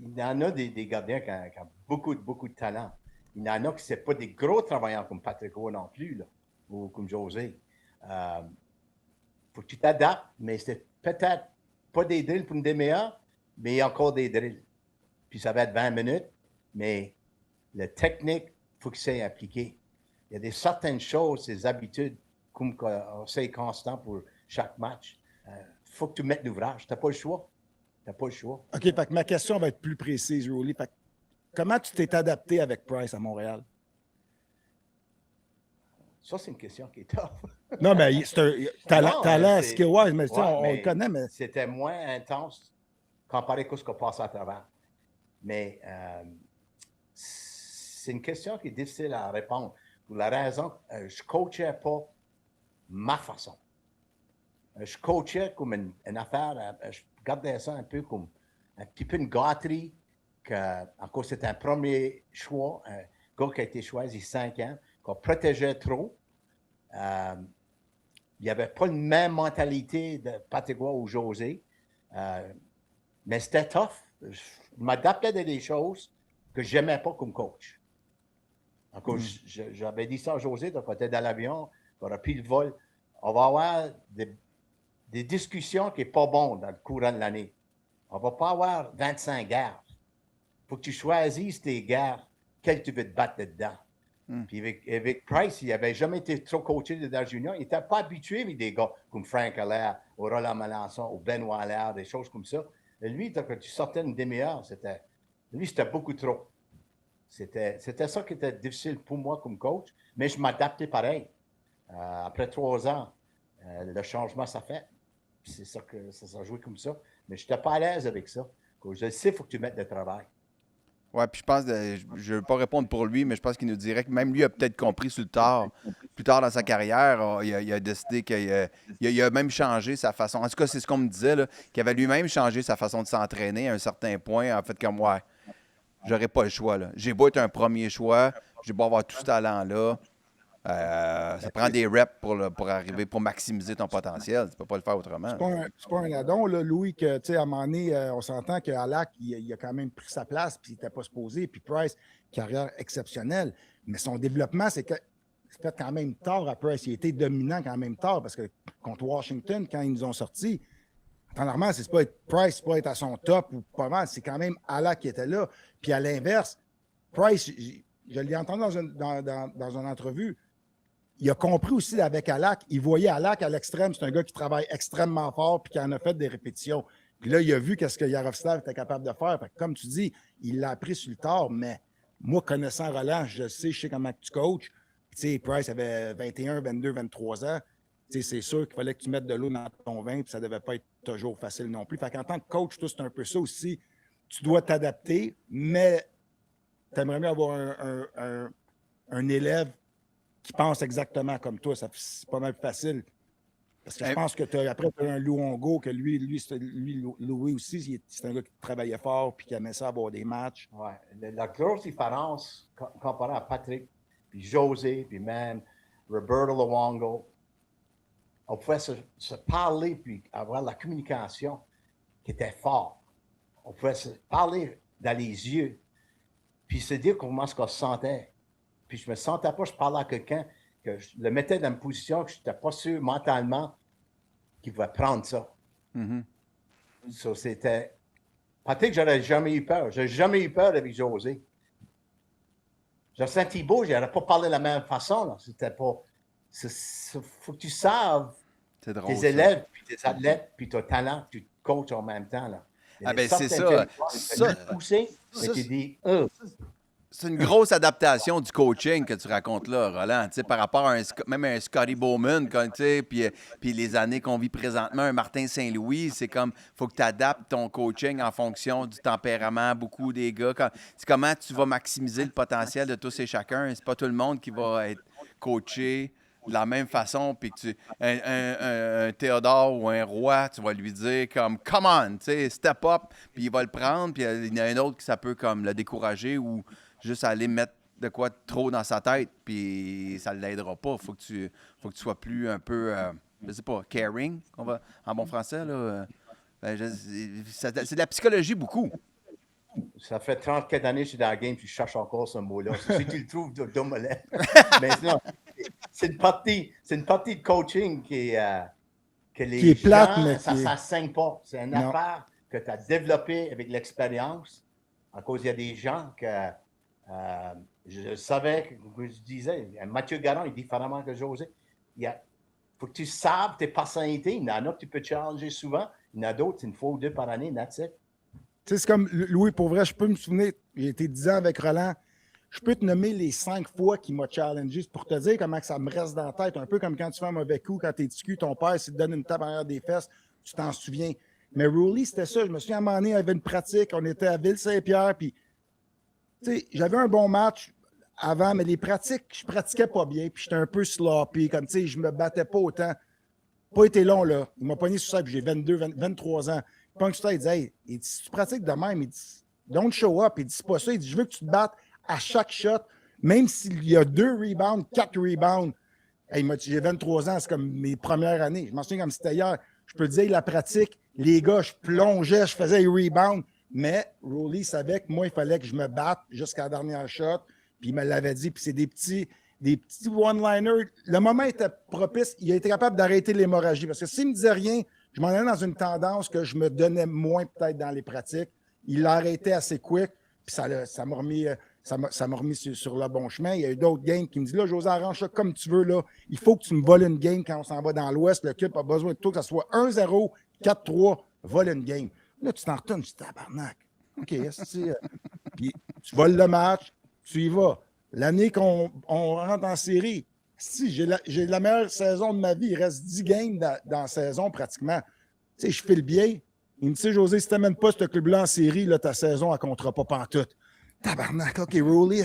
Il y en a des gardiens qui ont beaucoup de talent. Il y en a qui ne sont pas des gros travailleurs comme Patrick Roy non plus, là, ou comme José. Faut que tu t'adaptes, mais c'est peut-être pas des drills pour une demi-heure, mais il y a encore des drills. Puis ça va être 20 minutes, mais la technique, il faut que ça soit appliqué. Il y a certaines choses, des habitudes, comme c'est constant pour chaque match. Il faut que tu mettes l'ouvrage. Tu n'as pas le choix. OK, fait que ma question va être plus précise, Rowley. Fait que comment tu t'es adapté avec Price à Montréal? Ça, c'est une question qui est tough. Non, mais c'est un talent skill-wise, mais on le connaît, mais... C'était moins intense comparé à ce qu'on passe à travers. Mais c'est une question qui est difficile à répondre. Pour la raison, je ne coachais pas ma façon. Je coachais comme une affaire, je regardais ça un peu comme un petit peu une gâterie, encore c'était un premier choix, un gars qui a été choisi 5 ans, qu'on protégeait trop. Il n'y avait pas la même mentalité de Patrick Roy ou José, mais c'était tough. Je m'adaptais à des choses que je n'aimais pas comme coach. Encore, j'avais dit ça à José, quand on était dans l'avion, on aurait pris le vol. On va avoir des discussions qui ne sont pas bonnes dans le courant de l'année. On ne va pas avoir 25 guerres. Il faut que tu choisisses tes guerres, quelles tu veux te battre dedans. Puis avec Price, il n'avait jamais été trop coaché dans le junior. Il n'était pas habitué avec des gars comme Frank Allaire, ou Roland Melançon, ou Benoît Allaire, des choses comme ça. Et lui, quand tu sortais une demi-heure, c'était beaucoup trop. C'était ça qui était difficile pour moi comme coach, mais je m'adaptais pareil. Après 3 ans, le changement s'est fait. C'est ça que ça s'est joué comme ça. Mais je n'étais pas à l'aise avec ça. Quand je sais, il faut que tu mettes le travail. Ouais, puis je pense, je ne veux pas répondre pour lui, mais je pense qu'il nous dirait que même lui a peut-être compris sur le tard, plus tard dans sa carrière, il a décidé qu'il a même changé sa façon. En tout cas, c'est ce qu'on me disait, là, qu'il avait lui-même changé sa façon de s'entraîner à un certain point. En fait, comme, ouais, j'aurais pas le choix, là. J'ai beau être un premier choix, j'ai beau avoir tout ce talent-là. Ça prend des reps pour arriver, pour maximiser ton potentiel. Tu peux pas le faire autrement. C'est pas un addon, là, Louis, que, tu sais, à un moment donné, on s'entend que Halak, il a quand même pris sa place, puis il n'était pas supposé, puis Price, carrière exceptionnelle. Mais son développement, c'est fait quand même tard à Price. Il a été dominant quand même tard, parce que contre Washington, quand ils nous ont sortis, en temps normal, c'est pas être Price, c'est pas être à son top ou pas mal, c'est quand même Halak qui était là. Puis à l'inverse, Price, je l'ai entendu dans une entrevue, il a compris aussi avec Halak, il voyait Halak à l'extrême, c'est un gars qui travaille extrêmement fort puis qui en a fait des répétitions. Puis là, il a vu qu'est-ce que Yaroslav était capable de faire. Fait que, comme tu dis, il l'a appris sur le tard, mais moi, connaissant Roland, je sais comment tu coaches. Tu sais, Price avait 21, 22, 23 ans. Tu sais, c'est sûr qu'il fallait que tu mettes de l'eau dans ton vin, puis ça ne devait pas être toujours facile non plus. Fait qu'en tant que coach, toi, c'est un peu ça aussi. Tu dois t'adapter, mais tu aimerais mieux avoir un élève qui pense exactement comme toi. C'est pas mal plus facile. Parce que je pense que après, tu as un Luongo, que lui, Louis aussi, c'est un gars qui travaillait fort puis qui aimait ça avoir des matchs. Ouais. La grosse différence comparée à Patrick, puis José, puis même Roberto Luongo, on pouvait se parler puis avoir la communication qui était forte. On pouvait se parler dans les yeux puis se dire comment on se sentait. Puis je me sentais pas, je parlais à quelqu'un que je le mettais dans une position que je n'étais pas sûr mentalement qu'il pouvait prendre ça. Mm-hmm. So, c'était... Patrick, j'aurais jamais eu peur. J'ai jamais eu peur avec José. J'ai senti beau, je n'aurais pas parlé de la même façon. Là. C'était pas... faut que tu saves tes élèves, puis tes athlètes, puis ton talent, puis tu coaches en même temps. Là. Ah ben c'est ça. C'est une grosse adaptation du coaching que tu racontes là, Roland, par rapport à même un Scotty Bowman, puis les années qu'on vit présentement, un Martin Saint-Louis, c'est comme, faut que tu adaptes ton coaching en fonction du tempérament, beaucoup des gars. C'est comment tu vas maximiser le potentiel de tous et chacun. C'est pas tout le monde qui va être coaché de la même façon, puis que un Théodore ou un Roy, tu vas lui dire comme « Come on! » step up, puis il va le prendre, puis il y en a un autre qui ça peut comme le décourager ou juste aller mettre de quoi trop dans sa tête, puis ça ne l'aidera pas. Faut que tu sois plus un peu, je sais pas, caring, en bon français, là. C'est de la psychologie beaucoup. Ça fait 34 années que je suis dans la game, puis je cherche encore ce mot-là. Si tu le trouves, donne-moi-le. Mais non, c'est une partie de coaching que les qui est plate, gens, mais ça ne s'enseigne pas. C'est une affaire que tu as développée avec l'expérience. À cause, il y a des gens que je savais, que je disais, Mathieu Garon est différemment que José. Il faut que tu saves tes personnalités. Il y en a que tu peux challenger souvent. Il y en a d'autres, une fois ou deux par année, that's it. Tu sais, c'est comme Louis, pour vrai, je peux me souvenir, j'ai été 10 ans avec Roland. Je peux te nommer les 5 fois qu'il m'a challengé. C'est pour te dire comment que ça me reste dans la tête. Un peu comme quand tu fais un mauvais coup, quand tu es TQ, ton père, s'il te donne une tape en arrière des fesses, tu t'en souviens. Mais Rowley, c'était ça. Je me souviens, à un moment donné, il y avait une pratique. On était à Ville-Saint-Pierre. Puis, tu sais, j'avais un bon match avant, mais les pratiques, je pratiquais pas bien. Puis, j'étais un peu sloppy. Comme, tu sais, je me battais pas autant. Pas été long, là. Il m'a pogné sur ça. Puis, j'ai 23 ans. Punk sur ça, il dit, hey, si tu pratiques de même, il dit, don't show up. Il dit, c'est pas ça. Il dit, je veux que tu te battes à chaque shot, même s'il y a 2 rebounds, 4 rebounds. Hey, il m'a dit, j'ai 23 ans, c'est comme mes premières années. Je m'en souviens comme c'était hier. Je peux te dire, la pratique, les gars, je plongeais, je faisais les rebounds. Mais Rowley savait que moi, il fallait que je me batte jusqu'à la dernière shot. Puis il me l'avait dit. Puis c'est des petits one-liners. Le moment était propice. Il a été capable d'arrêter l'hémorragie. Parce que s'il ne me disait rien, je m'en allais dans une tendance que je me donnais moins peut-être dans les pratiques. Il l'a arrêté assez quick. Puis ça m'a remis sur le bon chemin. Il y a eu d'autres games qui me disent, là, José, arrange ça comme tu veux. Là. Il faut que tu me voles une game quand on s'en va dans l'Ouest. Le club a besoin de toi, que ça soit 1-0, 4-3, vole une game. Là, tu t'en retournes, tu dis, tabarnak. OK, puis tu voles le match, tu y vas. L'année qu'on rentre en série, si j'ai la meilleure saison de ma vie, il reste 10 games dans la saison pratiquement. Tu sais, je file bien. Il me dit, José, si tu n'amènes pas ce club-là en série, là, ta saison, elle ne comptera pas pantoute. tabarnak, OK, Rowley,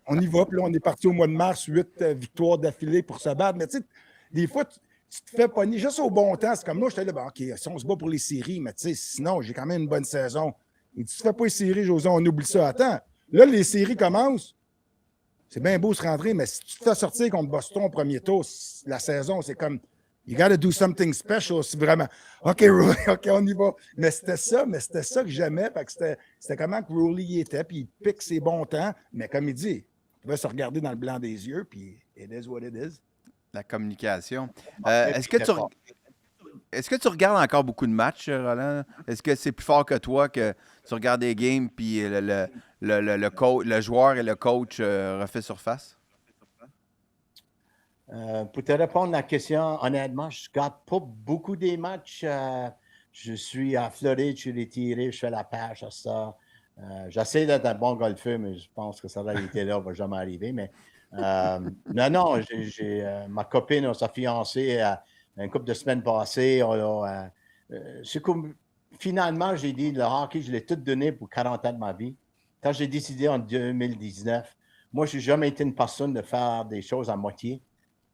on y va. Puis là, on est parti au mois de mars, 8 victoires d'affilée pour se battre. Mais tu sais, des fois, tu te fais pogner juste au bon temps. C'est comme moi, j'étais là, ben, OK, si on se bat pour les séries, mais tu sais, sinon, j'ai quand même une bonne saison. Et tu te fais pas les séries, José, on oublie ça. Attends, là, les séries commencent. C'est bien beau se rentrer, mais si tu te fais sortir contre Boston au premier tour, la saison, c'est comme, you gotta do something special, si vraiment, OK, Rowley, OK, on y va. Mais c'était ça que j'aimais, parce que c'était comment que Rowley y était, puis il pique ses bons temps, mais comme il dit, il va se regarder dans le blanc des yeux, puis it is what it is. La communication. Et Est-ce puis, que est-ce que tu regardes encore beaucoup de matchs, Roland? Est-ce que c'est plus fort que toi que tu regardes des games puis le joueur et le coach refait surface? Pour te répondre à la question, honnêtement, je ne regarde pas beaucoup des matchs. Je suis à Floride, je suis retiré, je fais la pêche à ça. J'essaie d'être un bon golfeur, mais je pense que ça va été là, ne va jamais arriver. Mais non, ma copine, sa fiancée, une couple de semaines passées, c'est comme, finalement, j'ai dit, le hockey, je l'ai tout donné pour 40 ans de ma vie. Quand j'ai décidé en 2019, moi, je n'ai jamais été une personne de faire des choses à moitié.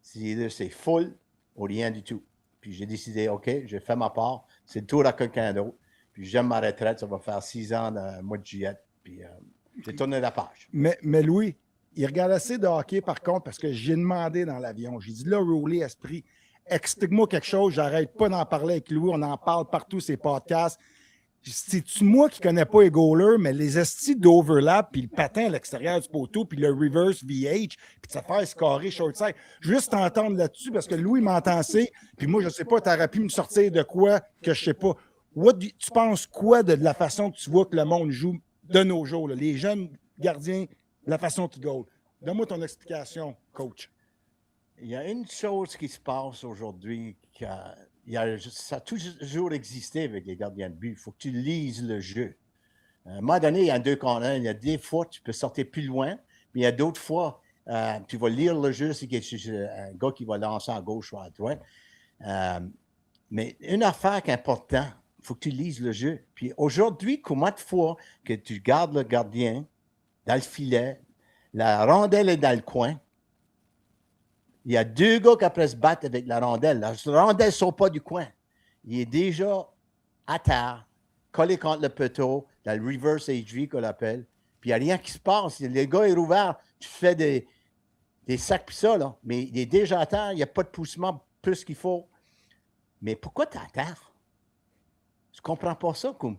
C'est full ou rien du tout. Puis j'ai décidé, OK, j'ai fait ma part, c'est le tour à quelqu'un d'autre. Puis j'aime ma retraite, ça va faire 6 ans le mois de juillet. Puis j'ai tourné la page. Mais Louis, il regarde assez de hockey, par contre, parce que j'ai demandé dans l'avion, j'ai dit, là, Rowley, esprit, explique-moi quelque chose, j'arrête pas d'en parler avec Louis, on en parle partout, ces podcasts. C'est-tu moi qui connais pas les goalers, mais les estis d'overlap, puis le patin à l'extérieur du poteau, puis le reverse VH, puis de se faire scorer short side. Juste t'entendre là-dessus, parce que Louis m'entend assez, puis moi, je sais pas, t'aurais pu me sortir de quoi que je sais pas. Tu penses quoi de la façon que tu vois que le monde joue de nos jours, là, les jeunes gardiens, la façon qu'ils goal? Donne-moi ton explication, coach. Il y a une chose qui se passe aujourd'hui, ça a toujours existé avec les gardiens de but. Il faut que tu lises le jeu. À un moment donné, il y a 2 contre 1. Il y a des fois, tu peux sortir plus loin, mais il y a d'autres fois, tu vas lire le jeu, c'est un gars qui va lancer à gauche ou à droite. Mais une affaire qui est importante, il faut que tu lises le jeu. Puis aujourd'hui, combien de fois que tu gardes le gardien dans le filet, la rondelle est dans le coin, il y a 2 gars qui après se battent avec la rondelle. La rondelle ne sort pas du coin. Il est déjà à terre, collé contre le poteau, dans le reverse HV qu'on l'appelle. Puis il n'y a rien qui se passe. Le gars est rouvert, tu fais des sacs puis ça, là. Mais il est déjà à terre, il n'y a pas de poussement plus qu'il faut. Mais pourquoi tu es à terre? Je ne comprends pas ça. Comme,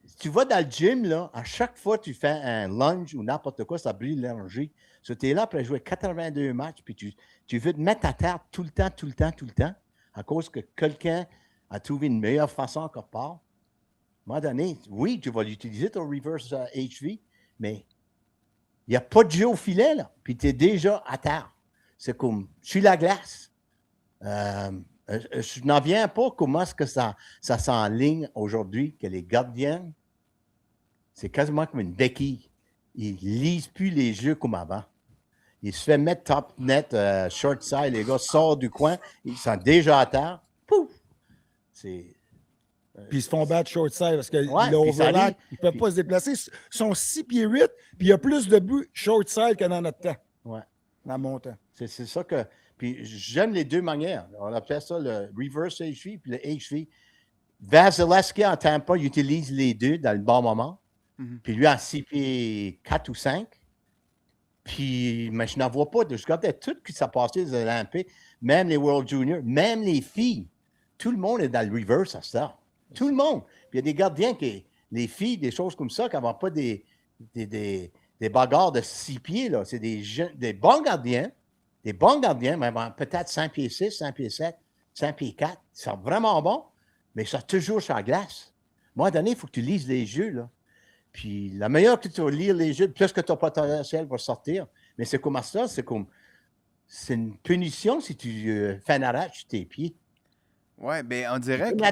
si tu vas dans le gym, là, à chaque fois que tu fais un lunge ou n'importe quoi, ça brille l'énergie. So, tu es là pour jouer 82 matchs, puis tu veux te mettre à terre tout le temps, à cause que quelqu'un a trouvé une meilleure façon quelque part. À un moment donné, oui, tu vas l'utiliser, ton reverse HV, mais il n'y a pas de jeu au filet, là, puis tu es déjà à terre. C'est comme, sur la glace. Je n'en viens pas comment est-ce que ça s'enligne aujourd'hui, que les gardiens, c'est quasiment comme une béquille. Ils ne lisent plus les jeux comme avant. Ils se font mettre top net, short side, les gars sortent du coin, ils sont déjà à terre. Pouf! Puis ils se font battre short side parce qu'ils Ouais, l'overlap, ils ne peuvent pas se déplacer. Ils sont 6 pieds 8, puis il y a plus de buts short side que dans notre temps. Ouais. Dans mon temps. C'est ça que. Puis j'aime les deux manières. On appelle ça le reverse HV puis le HV. Vasilevski en Tampa, il utilise les deux dans le bon moment. Mm-hmm. Puis lui, en 6 pieds 4 ou 5. Puis, mais je n'en vois pas. Je regardais tout ce qui s'est passé aux Olympiques, même les World Juniors, même les filles. Tout le monde est dans le reverse à ça. Tout le monde. Puis il y a des gardiens qui, les filles, des choses comme ça, qui n'ont pas des bagarres de 6 pieds. Là. C'est des bons gardiens. Des bons gardiens, mais peut-être 5 pieds 6, 5 pieds 7, 5 pieds 4. Ils sont vraiment bons, mais ils sont toujours sur la glace. À un moment donné, il faut que tu lises les jeux. Là. Puis la meilleure que tu vas lire les jeux, plus que ton potentiel va sortir. Mais c'est comme ça, c'est une punition si tu fais un arrêt sur tes pieds. Oui, bien, on dirait que...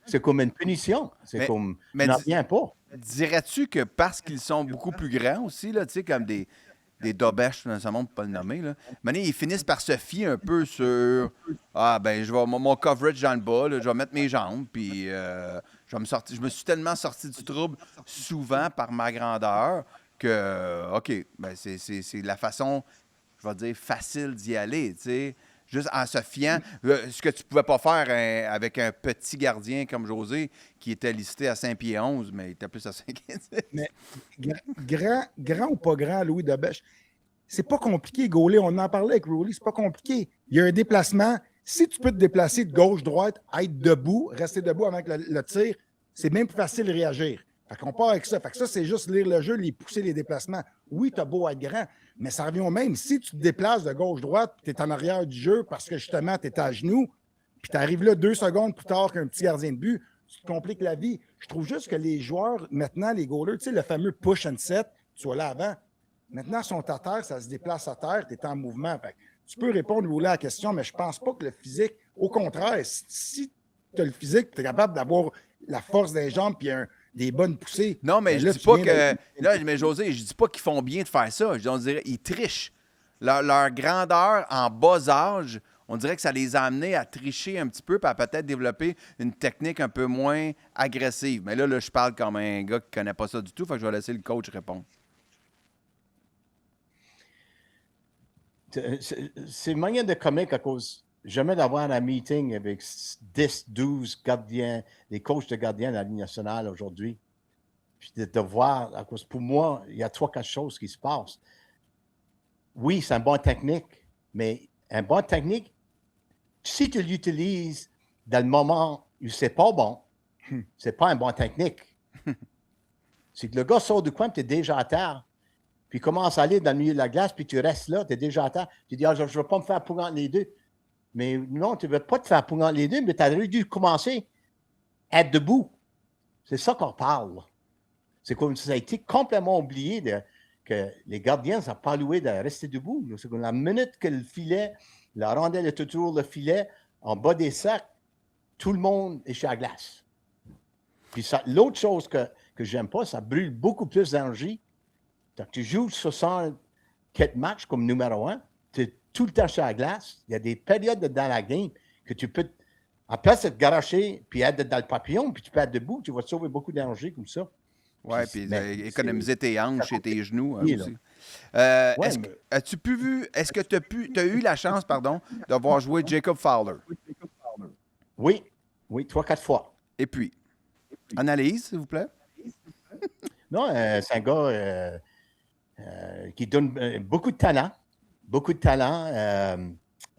C'est comme une punition. C'est comme... Mais n'en viens pas. Dirais-tu que parce qu'ils sont beaucoup plus grands aussi, là, tu sais, comme des Dobesh, nécessairement, pour ne pas le nommer, là, maintenant, ils finissent par se fier un peu sur « Ah, ben, je vais mon coverage dans le bas, là, je vais mettre mes jambes, puis Je me suis tellement sorti du trouble souvent par ma grandeur que, OK, ben c'est la façon, je vais dire, facile d'y aller, tu sais. Juste en se fiant, ce que tu pouvais pas faire avec un petit gardien comme José, qui était listé à 5 pieds 11, mais il était plus à 5 pieds 10. Mais grand ou pas grand, Louis Debèche, c'est pas compliqué, gauler. On en parlait avec Rowley, c'est pas compliqué. Il y a un déplacement. Si tu peux te déplacer de gauche, droite, être debout, rester debout avec le tir, c'est même plus facile de réagir. Fait qu'on part avec ça. Fait que ça, c'est juste lire le jeu, les pousser les déplacements. Oui, tu as beau être grand, mais ça revient au même. Si tu te déplaces de gauche-droite, tu es en arrière du jeu parce que justement, tu es à genoux, puis tu arrives là 2 secondes plus tard qu'un petit gardien de but, tu te compliques la vie. Je trouve juste que les joueurs, maintenant, les goalers, tu sais, le fameux push and set, tu vois là avant, maintenant, ils sont à terre, ça se déplace à terre, tu es en mouvement. Fait que tu peux répondre ou à la question, mais je pense pas que le physique, au contraire, si tu as le physique, tu es capable d'avoir la force des jambes puis des bonnes poussées. Non, mais ben je là, dis tu pas viens que. de- Là, mais José, je dis pas qu'ils font bien de faire ça. On dirait ils trichent. Leur grandeur en bas âge, on dirait que ça les a amenés à tricher un petit peu, puis à peut-être développer une technique un peu moins agressive. Mais là, je parle comme un gars qui connaît pas ça du tout, fait que je vais laisser le coach répondre. C'est moyen de comique à cause. Jamais d'avoir un meeting avec 10, 12 gardiens, les coachs de gardiens de la Ligue nationale aujourd'hui. Puis de voir, à cause pour moi, il y a 3-4 choses qui se passent. Oui, c'est un bon technique, mais un bon technique, si tu l'utilises dans le moment où c'est pas bon, c'est pas un bon technique. C'est que le gars sort du coin, tu es déjà à terre, puis commence à aller dans le milieu de la glace, puis tu restes là, tu es déjà à terre. Tu dis, je ne veux pas me faire pour entre les deux. Mais non, tu ne veux pas te faire pour entre les deux, mais tu as dû commencer à être debout. C'est ça qu'on parle. C'est comme ça a été complètement oublié que les gardiens ne sont pas loués de rester debout. C'est comme la minute que le filet, la rondelle est toujours le filet, en bas des sacs, tout le monde est sur la glace. Puis l'autre chose que j'aime pas, ça brûle beaucoup plus d'énergie. Tu joues 64 matchs comme numéro 1, tu es tout le temps sur la glace. Il y a des périodes dans la game que tu peux, en place de te garocher, puis être dans le papillon, puis tu peux être debout, tu vas te sauver beaucoup d'énergie comme ça. Oui, puis économiser tes hanches et tes genoux aussi. Ouais, Est-ce que tu as eu la chance, pardon, de voir jouer Jacob Fowler? Oui, 3-4 fois. Et puis, analyse, s'il vous plaît. Non, c'est un gars qui donne beaucoup de talent. Beaucoup de talent.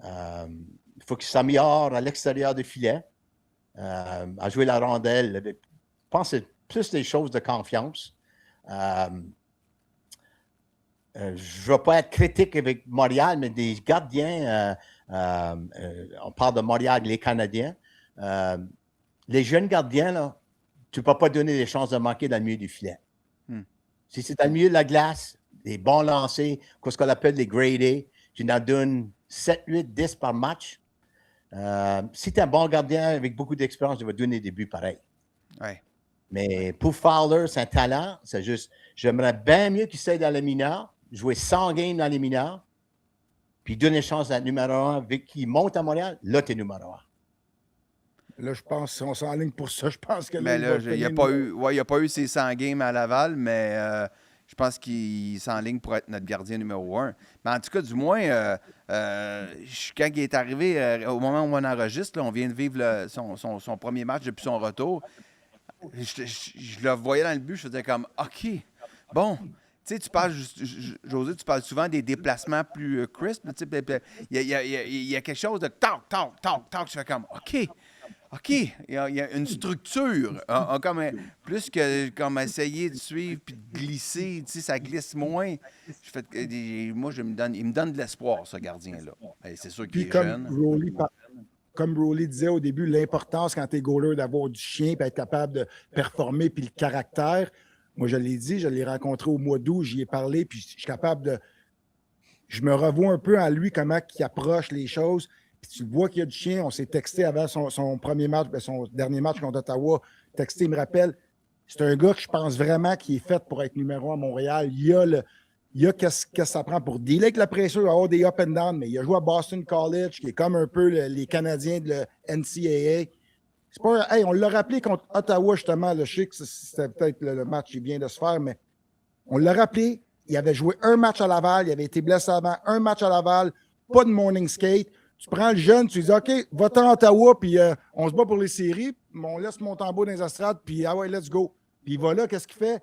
Il faut qu'il s'améliore à l'extérieur du filet, à jouer la rondelle. Je pense que c'est plus des choses de confiance. Je ne veux pas être critique avec Montréal, mais des gardiens, on parle de Montréal, les Canadiens. Les jeunes gardiens, là, tu ne peux pas donner des chances de manquer dans le milieu du filet. Si c'est dans le milieu de la glace, des bons lancers, ce qu'on appelle les grade A, tu en donnes 7, 8, 10 par match. Si tu es un bon gardien avec beaucoup d'expérience, tu vas donner des buts pareils. Ouais. Mais pour Fowler, c'est un talent. C'est juste, j'aimerais bien mieux qu'il soit dans les mineurs, jouer 100 games dans les mineurs, puis donner chance à être numéro 1, avec qu'il monte à Montréal, là, tu es numéro 1. Là, je pense, si on s'enligne pour ça, je pense que Mais là, il n'a a pas eu ses 100 games à Laval, mais je pense qu'il s'enligne pour être notre gardien numéro 1. Mais en tout cas, du moins, quand il est arrivé, au moment où on enregistre, là, on vient de vivre son premier match depuis son retour, je le voyais dans le but, je faisais comme, OK, bon. Tu sais, tu parles, José, tu parles souvent des déplacements plus crisp. Il y a quelque chose de tac, tac, tac, tac. Je fais comme, OK, il y a une structure. Plus que comme essayer de suivre puis de glisser, tu sais, ça glisse moins. Moi, il me donne de l'espoir, ce gardien-là. C'est sûr qu'il est jeune. Comme Rowley disait au début, l'importance quand tu es goaler d'avoir du chien et être capable de performer puis le caractère. Moi, je l'ai dit, je l'ai rencontré au mois d'août, j'y ai parlé, puis je suis capable de. Je me revois un peu en lui, comment il approche les choses. Puis tu vois qu'il y a du chien. On s'est texté avant son premier match, son dernier match contre Ottawa. Texté, il me rappelle. C'est un gars que je pense vraiment qui est fait pour être numéro 1 à Montréal. Il y a qu'est-ce que ça prend pour dealer avec la pression, avoir des up and down, mais il a joué à Boston College, qui est comme un peu les Canadiens de la NCAA. C'est pas, hey, on l'a rappelé contre Ottawa, justement. Je sais que c'était peut-être le match qui vient de se faire, mais on l'a rappelé. Il avait joué un match à Laval. Il avait été blessé avant. Un match à Laval. Pas de morning skate. Tu prends le jeune, tu lui dis OK, va-t'en à Ottawa, puis on se bat pour les séries. On laisse mon tambour dans les estrades, puis ah ouais, let's go. Puis il va là, qu'est-ce qu'il fait?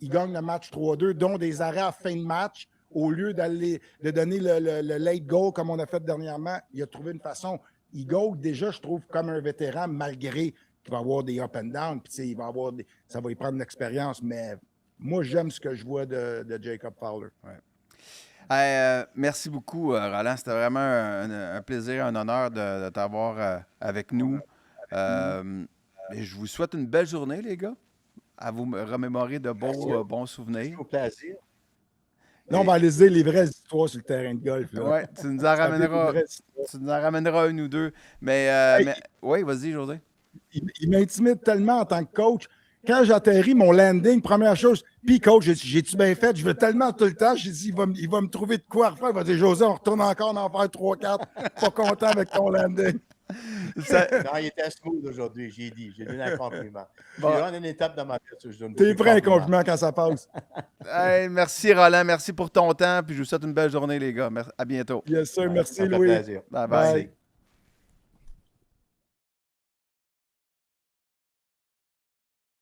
Il gagne le match 3-2, dont des arrêts à fin de match. Au lieu de donner le late goal comme on a fait dernièrement, il a trouvé une façon. Il goal déjà, je trouve, comme un vétéran, malgré qu'il va avoir des up and down. Puis, il va avoir ça va lui prendre une expérience. Mais moi, j'aime ce que je vois de Jacob Fowler. Ouais. Merci beaucoup, Roland. C'était vraiment un plaisir, un honneur de t'avoir avec nous. Et je vous souhaite une belle journée, les gars. À vous remémorer de bons souvenirs. Au plaisir. Là, on va aller dire les vraies histoires sur le terrain de golf. Oui, tu nous en ramèneras une ou deux. Mais oui, vas-y, José. Il m'intimide tellement en tant que coach. Quand j'atterris mon landing, première chose, puis coach, j'ai-tu bien fait? Je veux tellement tout le temps. J'ai dit, il va me trouver de quoi refaire. Il va dire, José, on retourne encore en faire 3-4. Pas content avec ton landing. Non, il était smooth aujourd'hui, j'ai donné un compliment. Bon. J'ai une étape dans ma tête. T'es prêt un compliment quand ça passe. Hey, merci, Roland. Merci pour ton temps. Puis je vous souhaite une belle journée, les gars. À bientôt. Yes, sir. Merci, Ça fait Louis. plaisir. Bye bye.